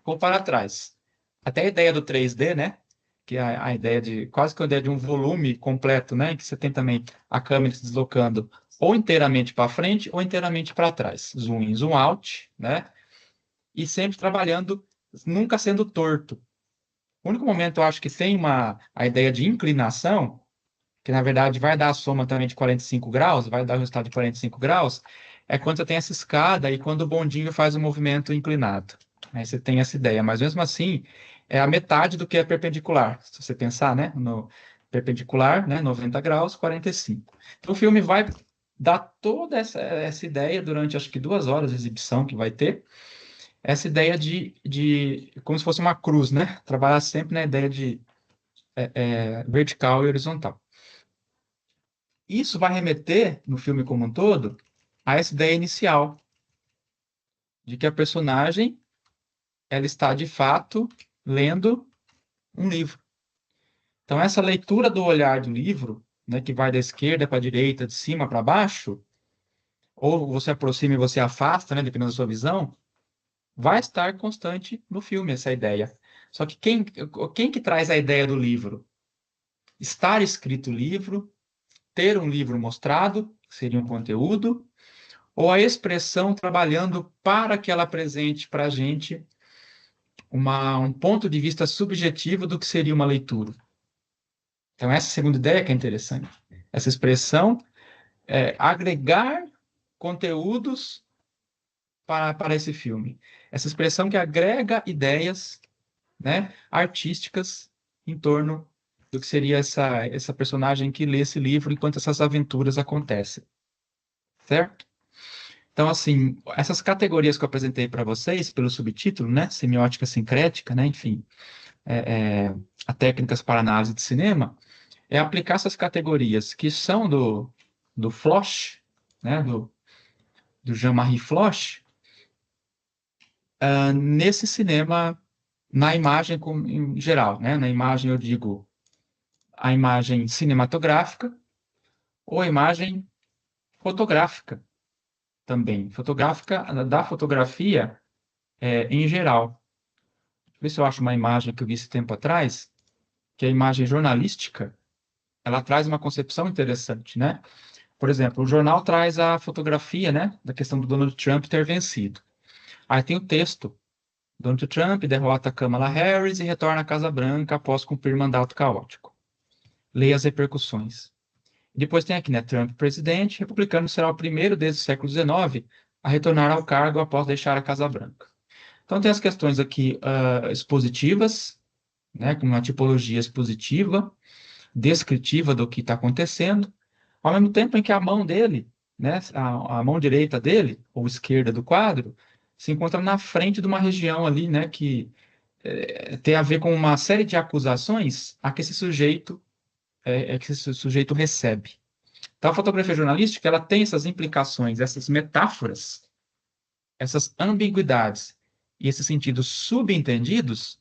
ou para trás. Até a ideia do 3D, né? Que é a ideia de quase que a ideia de um volume completo, né? Que você tem também a câmera se deslocando ou inteiramente para frente ou inteiramente para trás. Zoom in, zoom out, né? E sempre trabalhando, nunca sendo torto. O único momento eu acho que tem a ideia de inclinação, que na verdade vai dar a soma também de 45 graus, vai dar o resultado de 45 graus, é quando você tem essa escada e quando o bondinho faz o movimento inclinado. Aí você tem essa ideia, mas mesmo assim é a metade do que é perpendicular. Se você pensar, né, no perpendicular, né, 90 graus, 45. Então o filme vai dar toda essa ideia durante acho que 2 horas de exibição que vai ter, essa ideia de como se fosse uma cruz, né? Trabalhar sempre na ideia de vertical e horizontal. Isso vai remeter, no filme como um todo, a essa ideia inicial de que a personagem ela está, de fato, lendo um livro. Então, essa leitura do olhar do livro, né, que vai da esquerda para a direita, de cima para baixo, ou você aproxima e você afasta, né, dependendo da sua visão, vai estar constante no filme, essa ideia. Só que quem que traz a ideia do livro? Estar escrito o livro, ter um livro mostrado, que seria um conteúdo, ou a expressão trabalhando para que ela apresente para a gente um ponto de vista subjetivo do que seria uma leitura. Então, essa segunda ideia que é interessante. Essa expressão é agregar conteúdos para esse filme. Essa expressão que agrega ideias, né, artísticas em torno do que seria essa personagem que lê esse livro enquanto essas aventuras acontecem. Certo? Então, assim, essas categorias que eu apresentei para vocês, pelo subtítulo, né, semiótica sincrética, né, enfim, a técnicas para análise de cinema, é aplicar essas categorias que são do Floch, né, do Jean-Marie Floch, nesse cinema, na imagem em geral, né? Na imagem, eu digo, a imagem cinematográfica ou a imagem fotográfica também. Fotográfica, da fotografia em geral. Deixa eu ver se eu acho uma imagem que eu vi esse tempo atrás, que é a imagem jornalística, ela traz uma concepção interessante, né? Por exemplo, o jornal traz a fotografia, né, da questão do Donald Trump ter vencido. Aí tem o texto. Donald Trump derrota Kamala Harris e retorna à Casa Branca após cumprir mandato caótico. Leia as repercussões. Depois tem aqui, né? Trump presidente, republicano será o primeiro desde o século XIX a retornar ao cargo após deixar a Casa Branca. Então tem as questões aqui expositivas, né? Com uma tipologia expositiva, descritiva do que está acontecendo, ao mesmo tempo em que a mão dele, né? A mão direita dele, ou esquerda do quadro, se encontra na frente de uma região ali, né? Que tem a ver com uma série de acusações a que esse sujeito recebe. Então, a fotografia jornalística ela tem essas implicações, essas metáforas, essas ambiguidades e esses sentidos subentendidos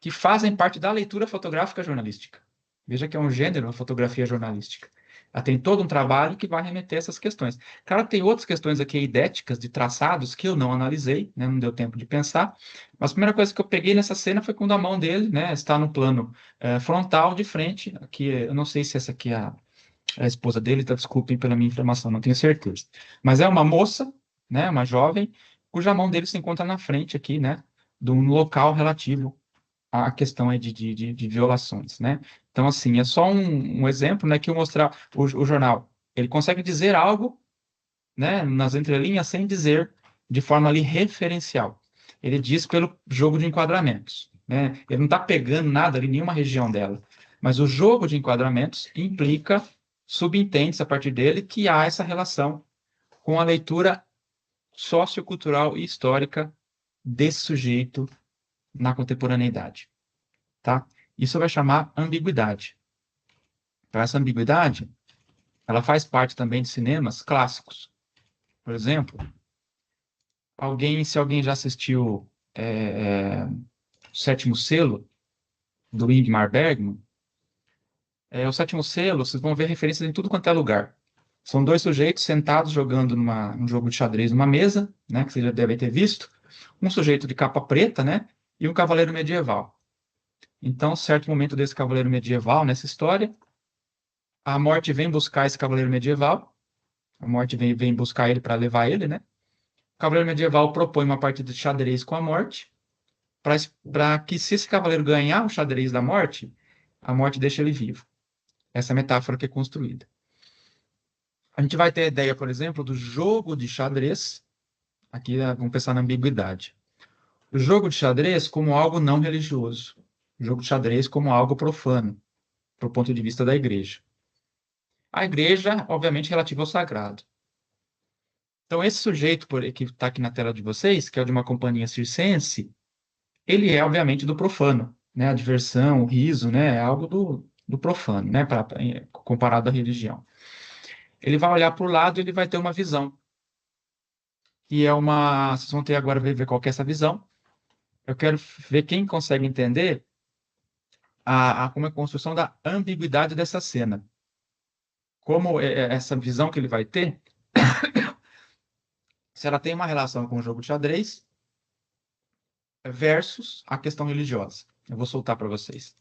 que fazem parte da leitura fotográfica jornalística. Veja que é um gênero, a fotografia jornalística. Ela tem todo um trabalho que vai remeter a essas questões. Claro que tem outras questões aqui idéticas, de traçados, que eu não analisei, né, não deu tempo de pensar, mas a primeira coisa que eu peguei nessa cena foi quando a mão dele, né, está no plano frontal, de frente, aqui, eu não sei se essa aqui é a esposa dele, tá, desculpem pela minha informação, não tenho certeza. Mas é uma moça, né, uma jovem, cuja mão dele se encontra na frente aqui, né, de um local relativo a questão é de violações, né? Então, assim, é só um exemplo, né, que eu mostrar o jornal. Ele consegue dizer algo, né, nas entrelinhas, sem dizer de forma ali referencial. Ele diz pelo jogo de enquadramentos, né? Ele não está pegando nada ali, nenhuma região dela. Mas o jogo de enquadramentos implica, subentende-se a partir dele, que há essa relação com a leitura sociocultural e histórica desse sujeito na contemporaneidade, tá? Isso vai chamar ambiguidade. Então, essa ambiguidade, ela faz parte também de cinemas clássicos. Por exemplo, se alguém já assistiu O Sétimo Selo, do Ingmar Bergman, o Sétimo Selo, vocês vão ver referências em tudo quanto é lugar. São dois sujeitos sentados jogando um jogo de xadrez numa mesa, né, que vocês já devem ter visto. Um sujeito de capa preta, né, e um cavaleiro medieval. Então, certo momento desse cavaleiro medieval, nessa história, a morte vem buscar esse cavaleiro medieval, a morte vem buscar ele para levar ele, né? O cavaleiro medieval propõe uma partida de xadrez com a morte, para que se esse cavaleiro ganhar o xadrez da morte, a morte deixa ele vivo. Essa é a metáfora que é construída. A gente vai ter a ideia, por exemplo, do jogo de xadrez. Aqui vamos pensar na ambiguidade. O jogo de xadrez como algo não religioso. O jogo de xadrez como algo profano, do ponto de vista da igreja. A igreja, obviamente, relativa ao sagrado. Então, esse sujeito que está aqui na tela de vocês, que é de uma companhia circense, ele é, obviamente, do profano, né? A diversão, o riso, né? É algo do profano, né? Comparado à religião. Ele vai olhar para o lado e ele vai ter uma visão. E é uma... Vocês vão ter agora ver qual que é essa visão. Eu quero ver quem consegue entender como é a construção da ambiguidade dessa cena. Como essa visão que ele vai ter, se ela tem uma relação com o jogo de xadrez, versus a questão religiosa. Eu vou soltar para vocês.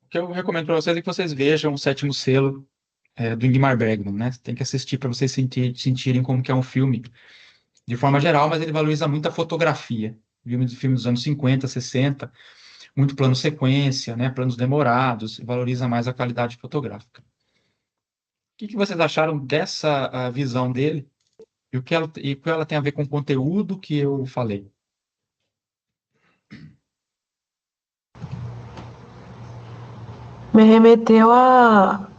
que eu recomendo para vocês é que vocês vejam o Sétimo Selo, do Ingmar Bergman, né? Tem que assistir para vocês sentirem como que é um filme de forma geral, mas ele valoriza muito a fotografia. Filme dos anos 50, 60, muito plano sequência, né? Planos demorados, valoriza mais a qualidade fotográfica. O que vocês acharam dessa visão dele e o que ela tem a ver com o conteúdo que eu falei? Me remeteu a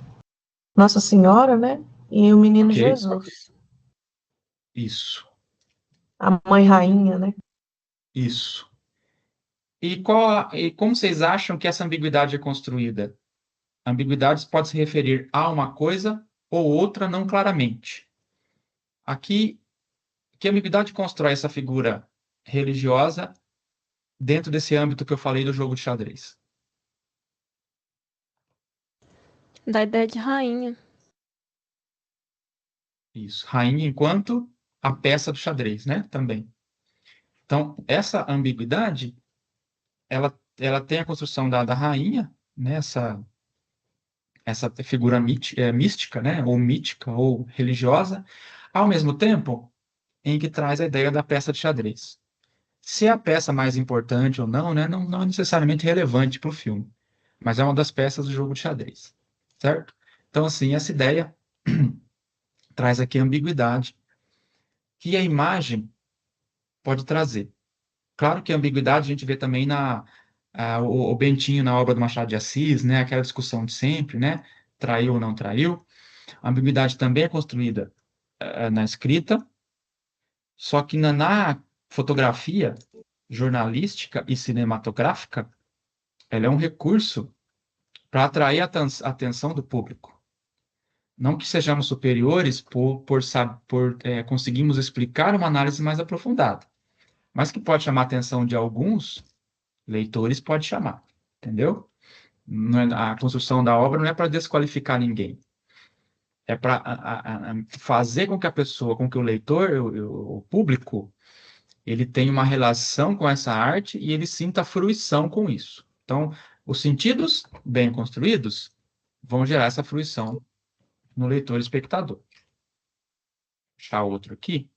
Nossa Senhora, né? E o Menino Ok? Jesus, Isso, a Mãe Rainha, né? isso. E como vocês acham que essa ambiguidade é construída? Ambiguidades pode se referir a uma coisa ou outra não claramente. Aqui, que ambiguidade constrói essa figura religiosa dentro desse âmbito que eu falei do jogo de xadrez? Da ideia de rainha. Isso, rainha enquanto a peça do xadrez, né? Também. Então, essa ambiguidade, ela tem a construção da rainha, né? Essa figura mística, né? Ou mítica, ou religiosa, ao mesmo tempo em que traz a ideia da peça de xadrez. Se é a peça mais importante ou não, né? Não é necessariamente relevante para o filme, mas é uma das peças do jogo de xadrez, certo? Então, assim, essa ideia traz aqui a ambiguidade que a imagem pode trazer. Claro que a ambiguidade a gente vê também o Bentinho na obra do Machado de Assis, né? Aquela discussão de sempre, né? Traiu ou não traiu. A ambiguidade também é construída na escrita, só que na fotografia jornalística e cinematográfica, ela é um recurso para atrair a atenção do público. Não que sejamos superiores por conseguirmos explicar uma análise mais aprofundada, mas que pode chamar a atenção de alguns leitores, pode chamar, entendeu? A construção da obra não é para desqualificar ninguém, é para fazer com que a pessoa, com que o leitor, o público, ele tenha uma relação com essa arte e ele sinta fruição com isso. Então, os sentidos bem construídos vão gerar essa fruição no leitor e espectador. Vou deixar outro aqui.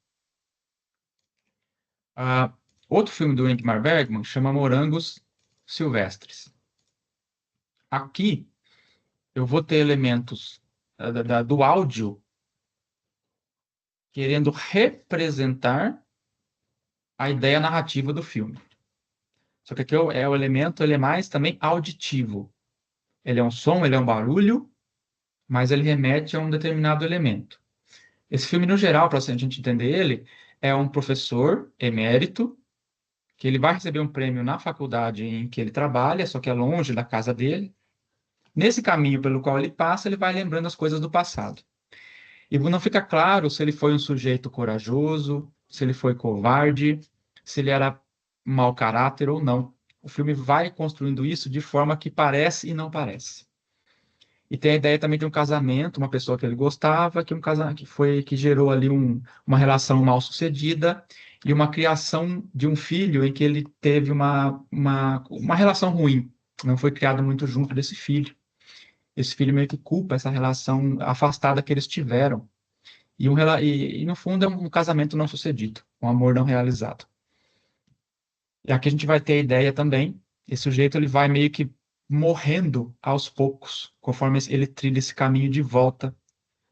Outro filme do Ingmar Bergman chama Morangos Silvestres. Aqui eu vou ter elementos do áudio querendo representar a ideia narrativa do filme. Só que aqui o elemento, ele é mais também auditivo. Ele é um som, ele é um barulho, mas ele remete a um determinado elemento. Esse filme, no geral, para a gente entender ele, é um professor emérito, que ele vai receber um prêmio na faculdade em que ele trabalha, só que é longe da casa dele. Nesse caminho pelo qual ele passa, ele vai lembrando as coisas do passado. E não fica claro se ele foi um sujeito corajoso, se ele foi covarde, se ele era mau caráter ou não. O filme vai construindo isso de forma que parece e não parece. E tem a ideia também de um casamento, uma pessoa que ele gostava, que gerou ali uma relação mal sucedida e uma criação de um filho em que ele teve uma relação ruim. Não foi criado muito junto desse filho. Esse filho meio que culpa essa relação afastada que eles tiveram. E no fundo é um casamento não sucedido, um amor não realizado. E aqui a gente vai ter a ideia também, esse sujeito ele vai meio que morrendo aos poucos, conforme ele trilha esse caminho de volta,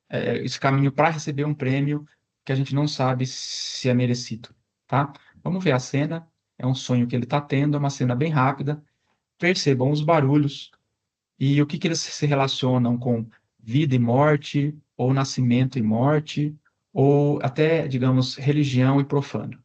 esse caminho para receber um prêmio que a gente não sabe se é merecido, tá? Vamos ver a cena, é um sonho que ele está tendo, é uma cena bem rápida, percebam os barulhos e o que eles se relacionam com vida e morte, ou nascimento e morte, ou até, digamos, religião e profano.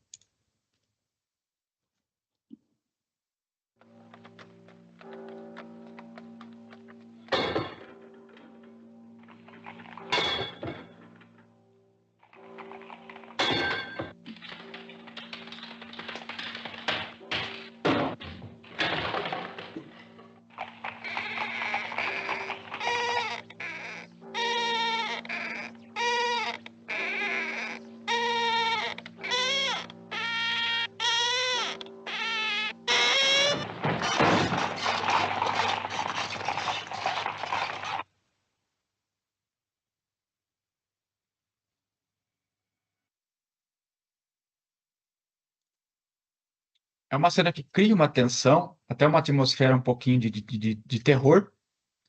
É uma cena que cria uma tensão, até uma atmosfera um pouquinho de terror,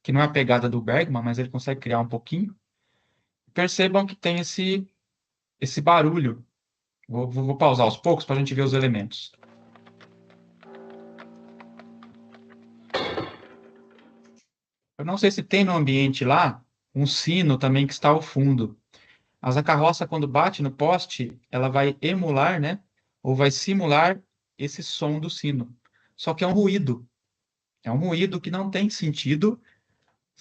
que não é a pegada do Bergman, mas ele consegue criar um pouquinho. Percebam que tem esse barulho. Vou pausar aos poucos para a gente ver os elementos. Eu não sei se tem no ambiente lá um sino também que está ao fundo. Mas a carroça, quando bate no poste, ela vai emular, né? Ou vai simular esse som do sino. Só que é um ruído. É um ruído que não tem sentido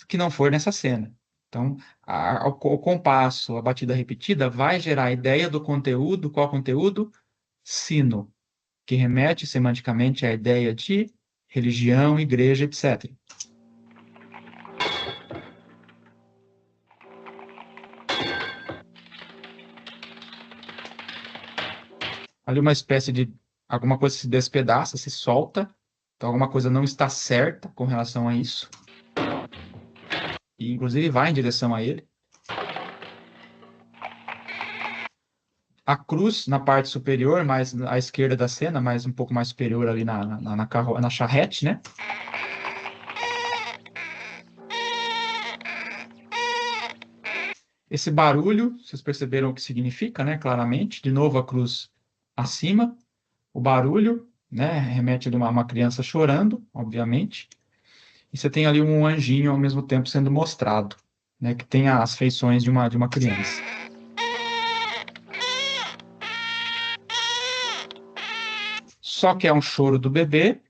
que não for nessa cena. Então, o compasso, a batida repetida, vai gerar a ideia do conteúdo. Qual conteúdo? Sino, que remete semanticamente à ideia de religião, igreja, etc. Ali uma espécie de alguma coisa se despedaça, se solta, então alguma coisa não está certa com relação a isso, e inclusive vai em direção a ele. A cruz na parte superior, mais à esquerda da cena, mais um pouco mais superior ali na charrete, né? Esse barulho, vocês perceberam o que significa, né? Claramente. De novo a cruz acima. O barulho, né? Remete a uma criança chorando, obviamente. E você tem ali um anjinho ao mesmo tempo sendo mostrado, né? Que tem as feições de uma criança. Só que é um choro do bebê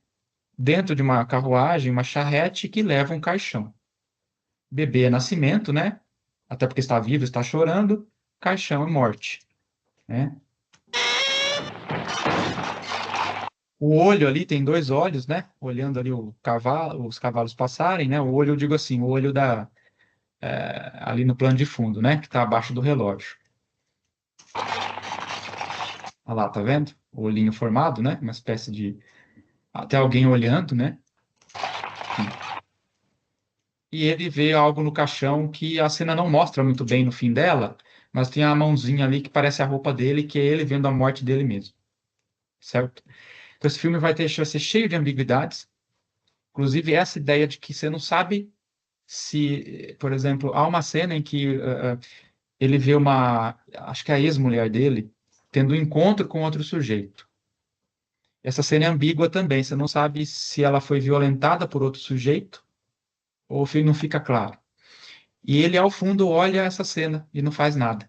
dentro de uma carruagem, uma charrete que leva um caixão. Bebê é nascimento, né? Até porque está vivo, está chorando. Caixão é morte, né? O olho ali tem dois olhos, né? Olhando ali os cavalos passarem, né? O olho, eu digo assim, o olho ali no plano de fundo, né? Que está abaixo do relógio. Olha lá, tá vendo? O olhinho formado, né? Uma espécie de... Até alguém olhando, né? E ele vê algo no caixão que a cena não mostra muito bem no fim dela, mas tem a mãozinha ali que parece a roupa dele, que é ele vendo a morte dele mesmo. Certo? Então esse filme vai ser cheio de ambiguidades. Inclusive essa ideia de que você não sabe se, por exemplo, há uma cena em que ele vê acho que é a ex-mulher dele, tendo um encontro com outro sujeito. Essa cena é ambígua também, você não sabe se ela foi violentada por outro sujeito ou não fica claro. E ele, ao fundo, olha essa cena e não faz nada.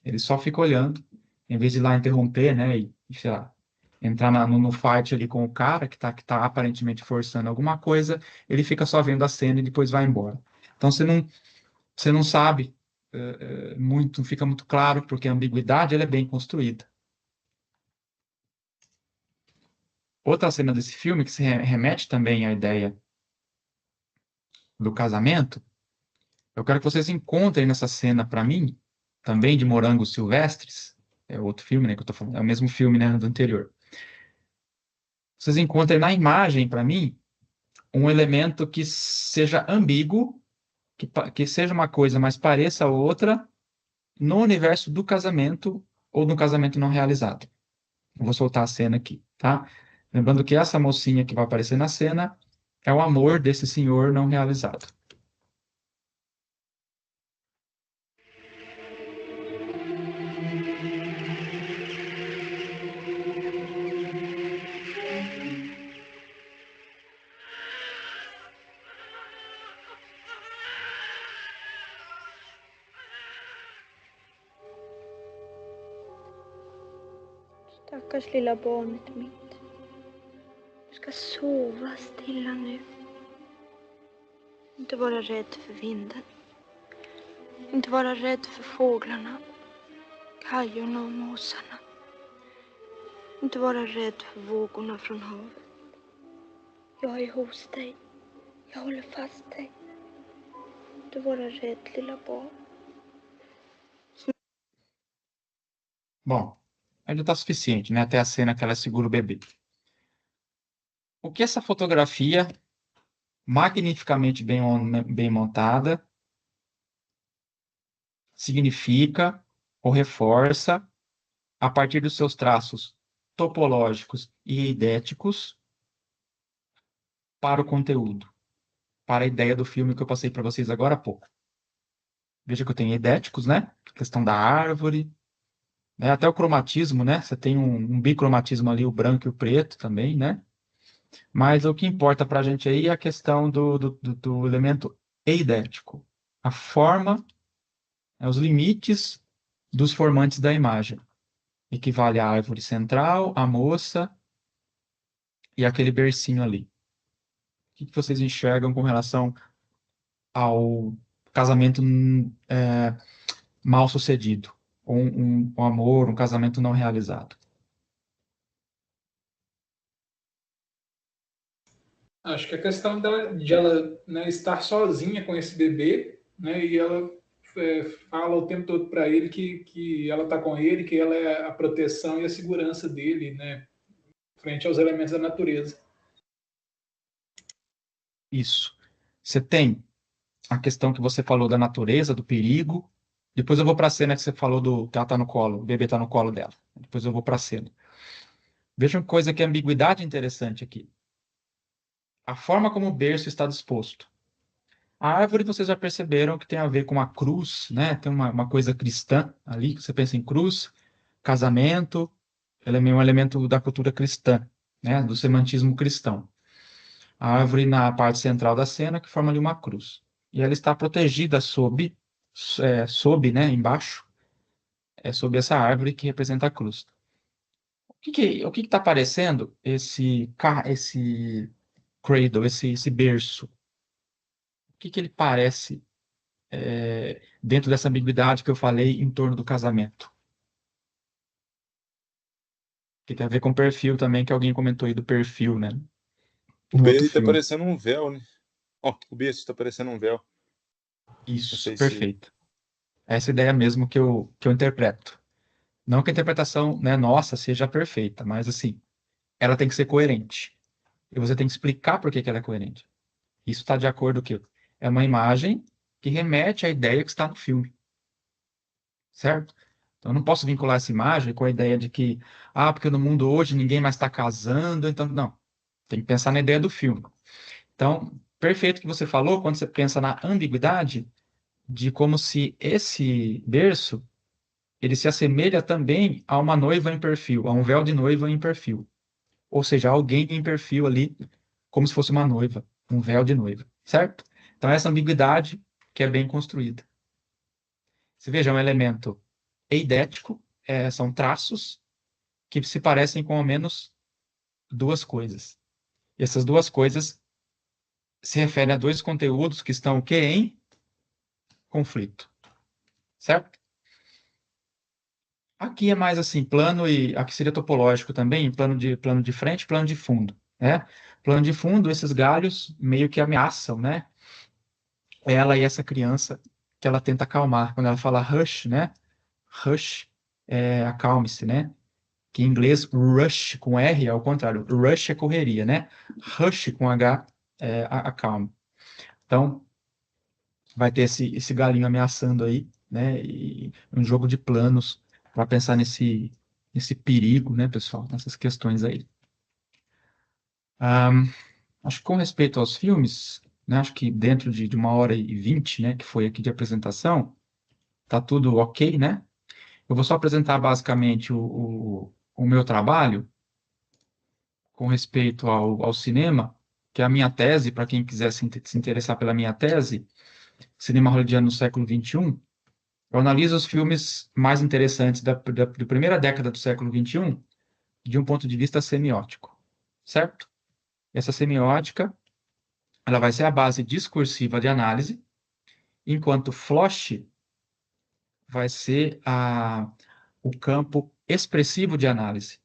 Ele só fica olhando, em vez de ir lá interromper, né, sei lá, entrar no fight ali com o cara que tá aparentemente forçando alguma coisa, ele fica só vendo a cena e depois vai embora. Então você não sabe muito, não fica muito claro, porque a ambiguidade ela é bem construída. Outra cena desse filme que se remete também à ideia do casamento, eu quero que vocês encontrem nessa cena para mim, também de Morangos Silvestres, é outro filme, né, que eu tô falando, é o mesmo filme, né, do anterior. Vocês encontrem na imagem para mim um elemento que seja ambíguo, que seja uma coisa, mas pareça outra no universo do casamento ou no casamento não realizado. Eu vou soltar a cena aqui, tá? Lembrando que essa mocinha que vai aparecer na cena é o amor desse senhor não realizado. Stackars lilla barnet mitt. Du ska sova stilla nu. Inte vara rädd för vinden. Inte vara rädd för fåglarna, kajorna och måsarna. Inte vara rädd för vågorna från havet. Jag är hos dig. Jag håller fast dig. Inte vara rädd, lilla barn. Bom, ainda está suficiente, né? Até a cena que ela segura o bebê. O que essa fotografia, magnificamente bem montada, significa ou reforça a partir dos seus traços topológicos e eidéticos para o conteúdo, para a ideia do filme que eu passei para vocês agora há pouco. Veja que eu tenho eidéticos, né? A questão da árvore, né? Até o cromatismo, né? Você tem um bicromatismo ali, o branco e o preto também, né? Mas o que importa para a gente aí é a questão do elemento eidético. A forma, os limites dos formantes da imagem. Equivale à árvore central, à moça e aquele bercinho ali. O que vocês enxergam com relação ao casamento mal sucedido? Ou um amor, um casamento não realizado? Acho que a questão de ela, né, estar sozinha com esse bebê, né, e ela fala o tempo todo para ele que ela está com ele, que ela é a proteção e a segurança dele, né, frente aos elementos da natureza. Isso. Você tem a questão que você falou da natureza, do perigo. Depois eu vou para a cena que você falou que ela está no colo, o bebê está no colo dela. Depois eu vou para a cena. Veja uma coisa que é ambiguidade interessante aqui. A forma como o berço está disposto. A árvore, vocês já perceberam que tem a ver com a cruz, né? Tem uma coisa cristã ali, que você pensa em cruz, casamento, ele é um elemento da cultura cristã, né? Do semantismo cristão. A árvore na parte central da cena, que forma ali uma cruz. E ela está protegida sob, né? Embaixo, sob essa árvore que representa a cruz. O que está parecendo esse cradle, esse berço? O que ele parece dentro dessa ambiguidade que eu falei em torno do casamento? Que tem a ver com perfil também, que alguém comentou aí do perfil, né? O No outro berço tá filme. parecendo um véu, né? Ó, o berço tá parecendo um véu. Não Isso, sei se... perfeito. Essa ideia mesmo que eu interpreto. Não que a interpretação, né, nossa, seja perfeita, mas assim, ela tem que ser coerente. E você tem que explicar por que que ela é coerente. Isso está de acordo com que é uma imagem que remete à ideia que está no filme, certo? Então, eu não posso vincular essa imagem com a ideia de que, porque no mundo hoje ninguém mais está casando, então, não. Tem que pensar na ideia do filme. Então, perfeito o que você falou quando você pensa na ambiguidade de como se esse berço ele se assemelha também a uma noiva em perfil, a um véu de noiva em perfil. Ou seja, alguém em perfil ali, como se fosse uma noiva, um véu de noiva, certo? Então, essa ambiguidade que é bem construída. Você veja, é um elemento eidético, são traços que se parecem com ao menos duas coisas. E essas duas coisas se referem a dois conteúdos que estão o quê? Em conflito, certo? Aqui é mais assim, plano e aqui seria topológico também, plano de frente, plano de fundo, né? Plano de fundo, esses galhos meio que ameaçam, né? Ela e essa criança que ela tenta acalmar. Quando ela fala hush, né? Hush, acalme-se, né? Que em inglês rush com R é ao contrário. Rush é correria, né? Hush com H acalme. Então, vai ter esse galinho ameaçando aí, né? E um jogo de planos para pensar nesse perigo, né, pessoal? Nessas questões aí. Acho que com respeito aos filmes, né, acho que dentro de 1h20, né, que foi aqui de apresentação, tá tudo ok, né? Eu vou só apresentar basicamente o meu trabalho com respeito ao cinema, que é a minha tese, para quem quiser se interessar pela minha tese, Cinema Hollywoodiano no século XXI. Eu analiso os filmes mais interessantes da primeira década do século XXI de um ponto de vista semiótico, certo? Essa semiótica, ela vai ser a base discursiva de análise, enquanto Floch vai ser o campo expressivo de análise.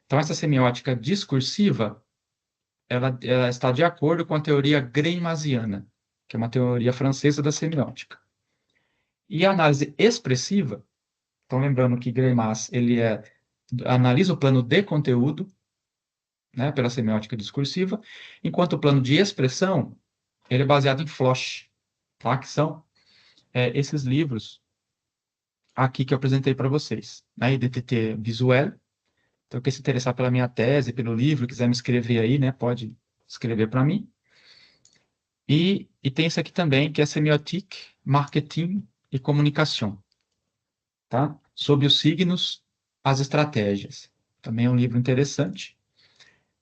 Então, essa semiótica discursiva, ela está de acordo com a teoria Greimmasiana, que é uma teoria francesa da semiótica. E a análise expressiva, então lembrando que Greimas, ele analisa o plano de conteúdo, né, pela semiótica discursiva, enquanto o plano de expressão, ele é baseado em Floch, tá? Que são esses livros aqui que eu apresentei para vocês, né? IDTT Visuel, Então, quem se interessar pela minha tese, pelo livro, quiser me escrever aí, né, pode escrever para mim. E tem esse aqui também, que é Semiotique, Marketing e Comunicação, tá? Sobre os signos, as estratégias. Também é um livro interessante.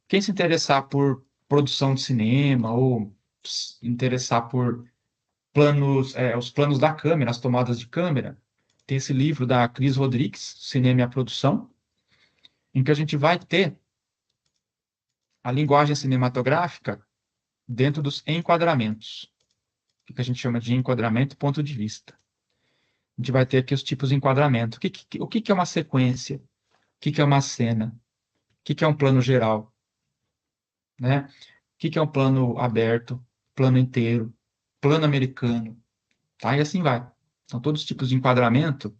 Quem se interessar por produção de cinema ou se interessar por planos, os planos da câmera, as tomadas de câmera, tem esse livro da Cris Rodrigues, Cinema e a Produção, em que a gente vai ter a linguagem cinematográfica dentro dos enquadramentos, que a gente chama de enquadramento e ponto de vista. A gente vai ter aqui os tipos de enquadramento. O que é uma sequência? O que é uma cena? O que é um plano geral? Né? O que é um plano aberto? Plano inteiro? Plano americano? Tá? E assim vai. São todos os tipos de enquadramento.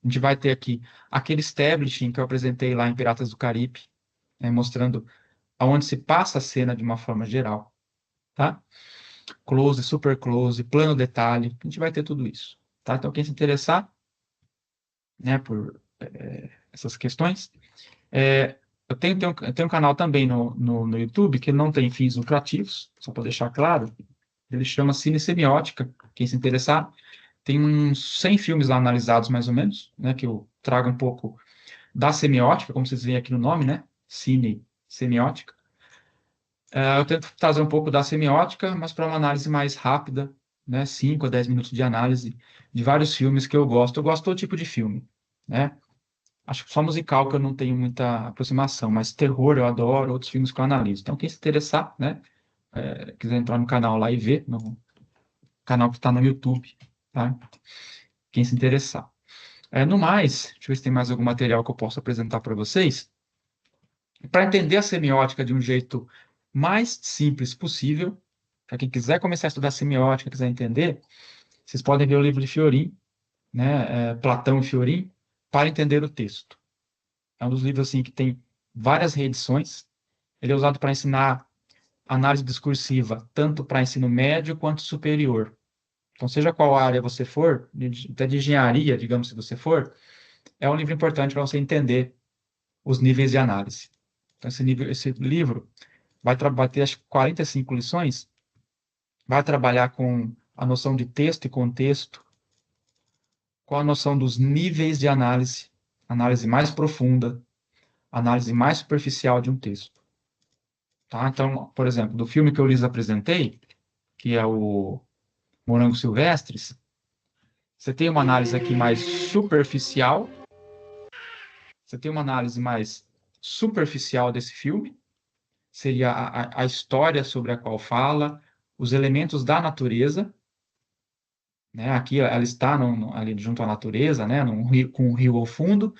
A gente vai ter aqui aquele establishing que eu apresentei lá em Piratas do Caribe, né, mostrando aonde se passa a cena de uma forma geral. Tá? Close, super close, plano detalhe. A gente vai ter tudo isso. Tá? Então, quem se interessar, né, por essas questões, eu tenho um canal também no YouTube que não tem fins lucrativos, só para deixar claro. Ele chama Cine Semiótica. Quem se interessar, tem uns 100 filmes lá analisados, mais ou menos, né, que eu trago um pouco da semiótica, como vocês veem aqui no nome, né? Cine Semiótica. Eu tento trazer um pouco da semiótica, mas para uma análise mais rápida, né? 5 a 10 minutos de análise de vários filmes que eu gosto. Eu gosto de todo tipo de filme, né? Acho que só musical que eu não tenho muita aproximação, mas terror eu adoro, outros filmes que eu analiso. Então, quem se interessar, né? Quiser entrar no canal lá e ver, no canal que está no YouTube, tá? Quem se interessar. No mais, deixa eu ver se tem mais algum material que eu possa apresentar para vocês. Para entender a semiótica de um jeito mais simples possível, para quem quiser começar a estudar semiótica, quiser entender, vocês podem ver o livro de Fiorin, né, Platão e Fiorin, para entender o texto. É um dos livros assim que tem várias reedições. Ele é usado para ensinar análise discursiva, tanto para ensino médio quanto superior. Então, seja qual área você for, até de engenharia, digamos, se você for, é um livro importante para você entender os níveis de análise. Então, esse livro vai ter acho, 45 lições, vai trabalhar com a noção de texto e contexto, com a noção dos níveis de análise mais profunda, análise mais superficial de um texto. Tá? Então, por exemplo, do filme que eu lhes apresentei, que é o Morangos Silvestres, você tem uma análise aqui mais superficial, você tem uma análise mais superficial desse filme, seria a história sobre a qual fala, os elementos da natureza, né? Aqui ela está ali junto à natureza, né? Com um rio ao fundo.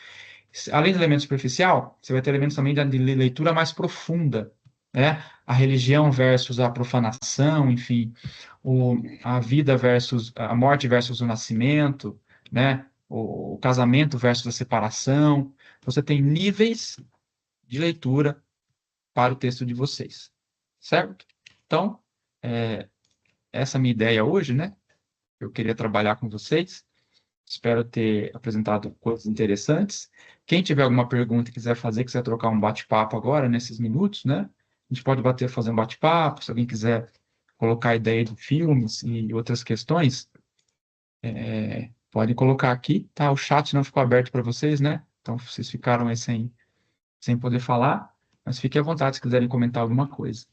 Além do elemento superficial, você vai ter elementos também de leitura mais profunda, né? A religião versus a profanação, enfim, a vida versus a morte versus o nascimento, né? O casamento versus a separação. Você tem níveis de leitura para o texto de vocês, certo? Então, essa é a minha ideia hoje, né? Eu queria trabalhar com vocês. Espero ter apresentado coisas interessantes. Quem tiver alguma pergunta e quiser trocar um bate-papo agora, nesses minutos, né? A gente pode fazer um bate-papo. Se alguém quiser colocar ideia de filmes e outras questões, pode colocar aqui, tá? O chat não ficou aberto para vocês, né? Então, vocês ficaram aí sem poder falar, mas fiquem à vontade se quiserem comentar alguma coisa.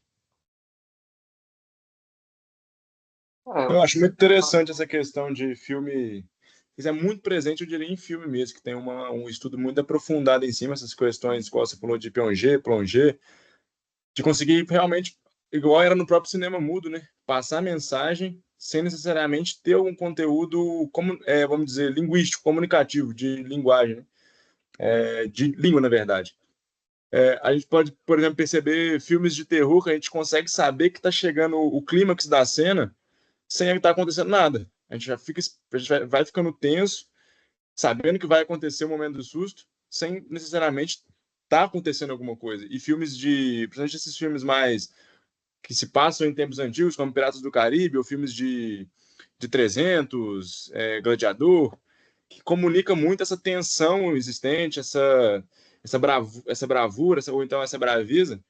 Eu acho muito interessante essa questão de filme. Isso é muito presente, eu diria, em filme mesmo, que tem um estudo muito aprofundado em cima, essas questões, como você falou de Piaget, Plongé, de conseguir realmente, igual era no próprio cinema mudo, né? Passar a mensagem sem necessariamente ter algum conteúdo, vamos dizer, linguístico, comunicativo, de linguagem, né? De língua, na verdade. A gente pode, por exemplo, perceber filmes de terror que a gente consegue saber que está chegando o clímax da cena sem estar acontecendo nada. A gente vai ficando tenso, sabendo que vai acontecer o momento do susto, sem necessariamente estar acontecendo alguma coisa. E principalmente esses filmes mais que se passam em tempos antigos, como Piratas do Caribe, ou filmes de 300, Gladiador, que comunica muito essa tensão existente, essa bravura, ou então essa braveza,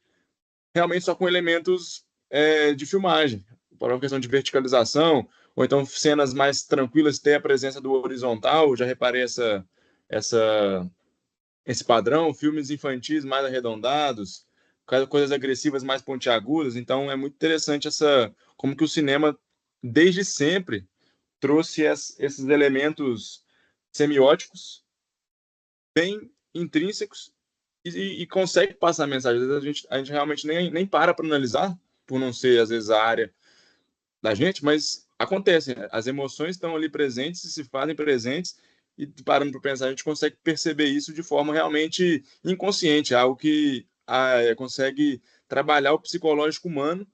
realmente só com elementos de filmagem. Por uma questão de verticalização, ou então cenas mais tranquilas ter a presença do horizontal. Já reparei esse padrão, filmes infantis mais arredondados, coisas agressivas mais pontiagudas. Então é muito interessante como que o cinema desde sempre trouxe esses elementos semióticos bem intrínsecos e consegue passar a mensagem. Às vezes a gente realmente nem para analisar, por não ser, às vezes, a área da gente, mas acontece. As emoções estão ali presentes e se fazem presentes, e parando para pensar, a gente consegue perceber isso de forma realmente inconsciente, algo que consegue trabalhar o psicológico humano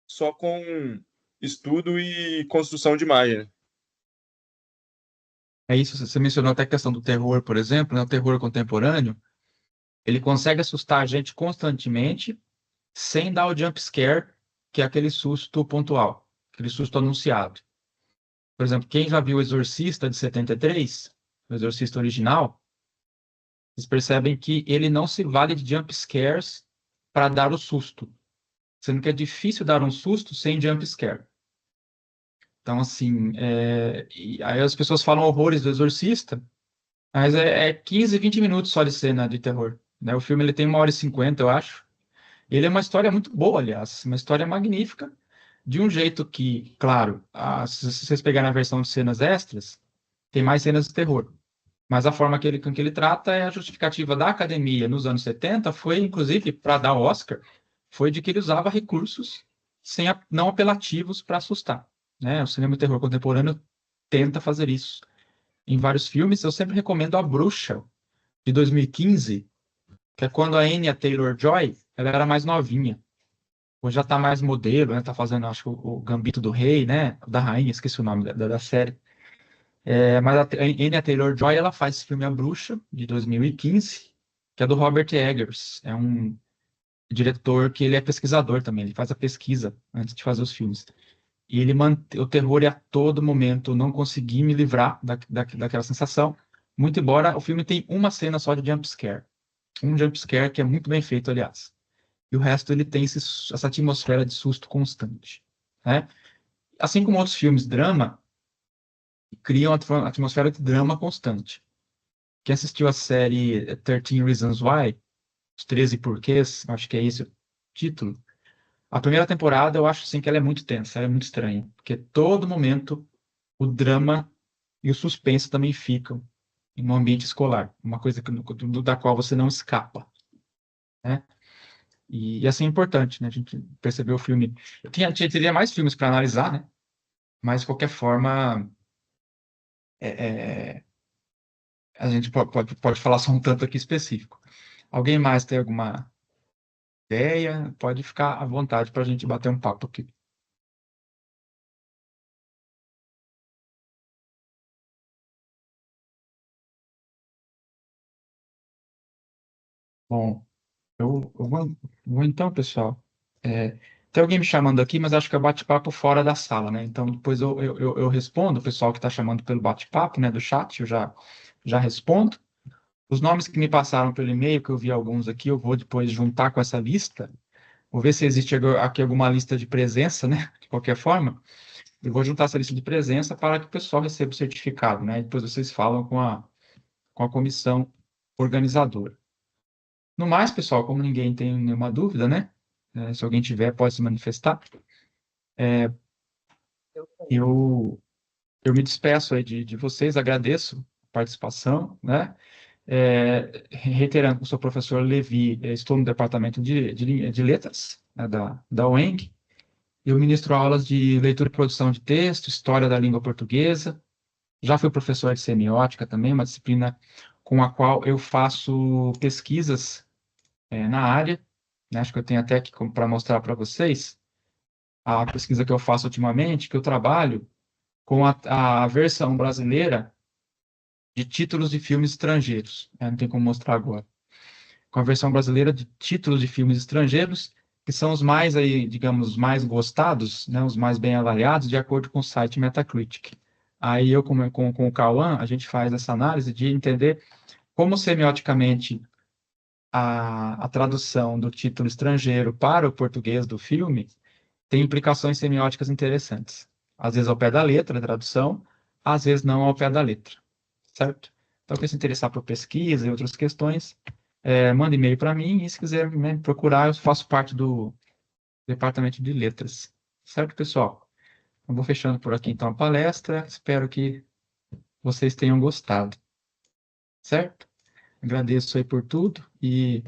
só com estudo e construção de imagem, né? É isso, você mencionou até a questão do terror, por exemplo, né? O terror contemporâneo, ele consegue assustar a gente constantemente, sem dar o jump scare, que é aquele susto pontual, aquele susto anunciado. Por exemplo, quem já viu o Exorcista de 73, o Exorcista original, vocês percebem que ele não se vale de jump scares para dar o susto, sendo que é difícil dar um susto sem jump scare. Então, assim, e aí as pessoas falam horrores do Exorcista, mas é 15, 20 minutos só de cena de terror, né? O filme ele tem 1h50, eu acho. Ele é uma história muito boa, aliás, uma história magnífica, de um jeito que, claro, se vocês pegarem a versão de cenas extras, tem mais cenas de terror. Mas a forma com que ele trata é a justificativa da academia nos anos 70, foi, inclusive, para dar o Oscar, foi de que ele usava recursos não apelativos para assustar, né? O cinema de terror contemporâneo tenta fazer isso em vários filmes. Eu sempre recomendo A Bruxa, de 2015, que é quando a Anya Taylor-Joy, ela era mais novinha. Hoje já está mais modelo, né? Tá fazendo, acho que o Gambito do Rei, né? Da Rainha, esqueci o nome da série. Mas a Anya Taylor-Joy, ela faz esse filme A Bruxa, de 2015, que é do Robert Eggers. É um diretor que ele é pesquisador também, ele faz a pesquisa antes de fazer os filmes. E ele mantém o terror, e a todo momento não consegui me livrar daquela sensação, muito embora o filme tenha uma cena só de jump scare. Um jump scare que é muito bem feito, aliás. E o resto ele tem essa atmosfera de susto constante, né? Assim como outros filmes drama, criam a atmosfera de drama constante. Quem assistiu a série 13 Reasons Why, os 13 porquês, acho que é esse o título. A primeira temporada eu acho assim que ela é muito tensa, ela é muito estranha, porque todo momento o drama e o suspense também ficam em um ambiente escolar, uma coisa da qual você não escapa, né? E assim é importante, né? A gente percebeu o filme. Teria mais filmes para analisar, né? Mas de qualquer forma, é, a gente pode falar só um tanto aqui específico. Alguém mais tem alguma ideia? Pode ficar à vontade para a gente bater um papo aqui. Bom, eu vou então, pessoal. Tem alguém me chamando aqui, mas acho que é bate-papo fora da sala, né? Então depois eu respondo o pessoal que está chamando pelo bate-papo, né, do chat, eu já respondo. Os nomes que me passaram pelo e-mail, que eu vi alguns aqui, eu vou depois juntar com essa lista. Vou ver se existe aqui alguma lista de presença, né? De qualquer forma, eu vou juntar essa lista de presença para que o pessoal receba o certificado, né? E depois vocês falam com a comissão organizadora. No mais, pessoal, como ninguém tem nenhuma dúvida, né? Se alguém tiver, pode se manifestar. Eu me despeço aí de vocês, agradeço a participação, né? Reiterando que eu sou professor Levi, estou no departamento de letras, né, da UENG. Eu ministro aulas de leitura e produção de texto, história da língua portuguesa. Já fui professor de semiótica também, uma disciplina com a qual eu faço pesquisas na área, né? Acho que eu tenho até aqui para mostrar para vocês a pesquisa que eu faço ultimamente, que eu trabalho com a versão brasileira de títulos de filmes estrangeiros. Não tem como mostrar agora. Com a versão brasileira de títulos de filmes estrangeiros, que são os mais, aí, digamos, os mais gostados, né, os mais bem avaliados, de acordo com o site Metacritic. Aí eu, com o Cauã, a gente faz essa análise de entender como semioticamente a tradução do título estrangeiro para o português do filme tem implicações semióticas interessantes. Às vezes ao pé da letra, a tradução, às vezes não ao pé da letra, certo? Então, quem se interessar por pesquisa e outras questões, manda e-mail para mim e se quiser me procurar, eu faço parte do departamento de letras. Certo, pessoal? Eu vou fechando por aqui então a palestra. Espero que vocês tenham gostado. Certo? Agradeço aí por tudo e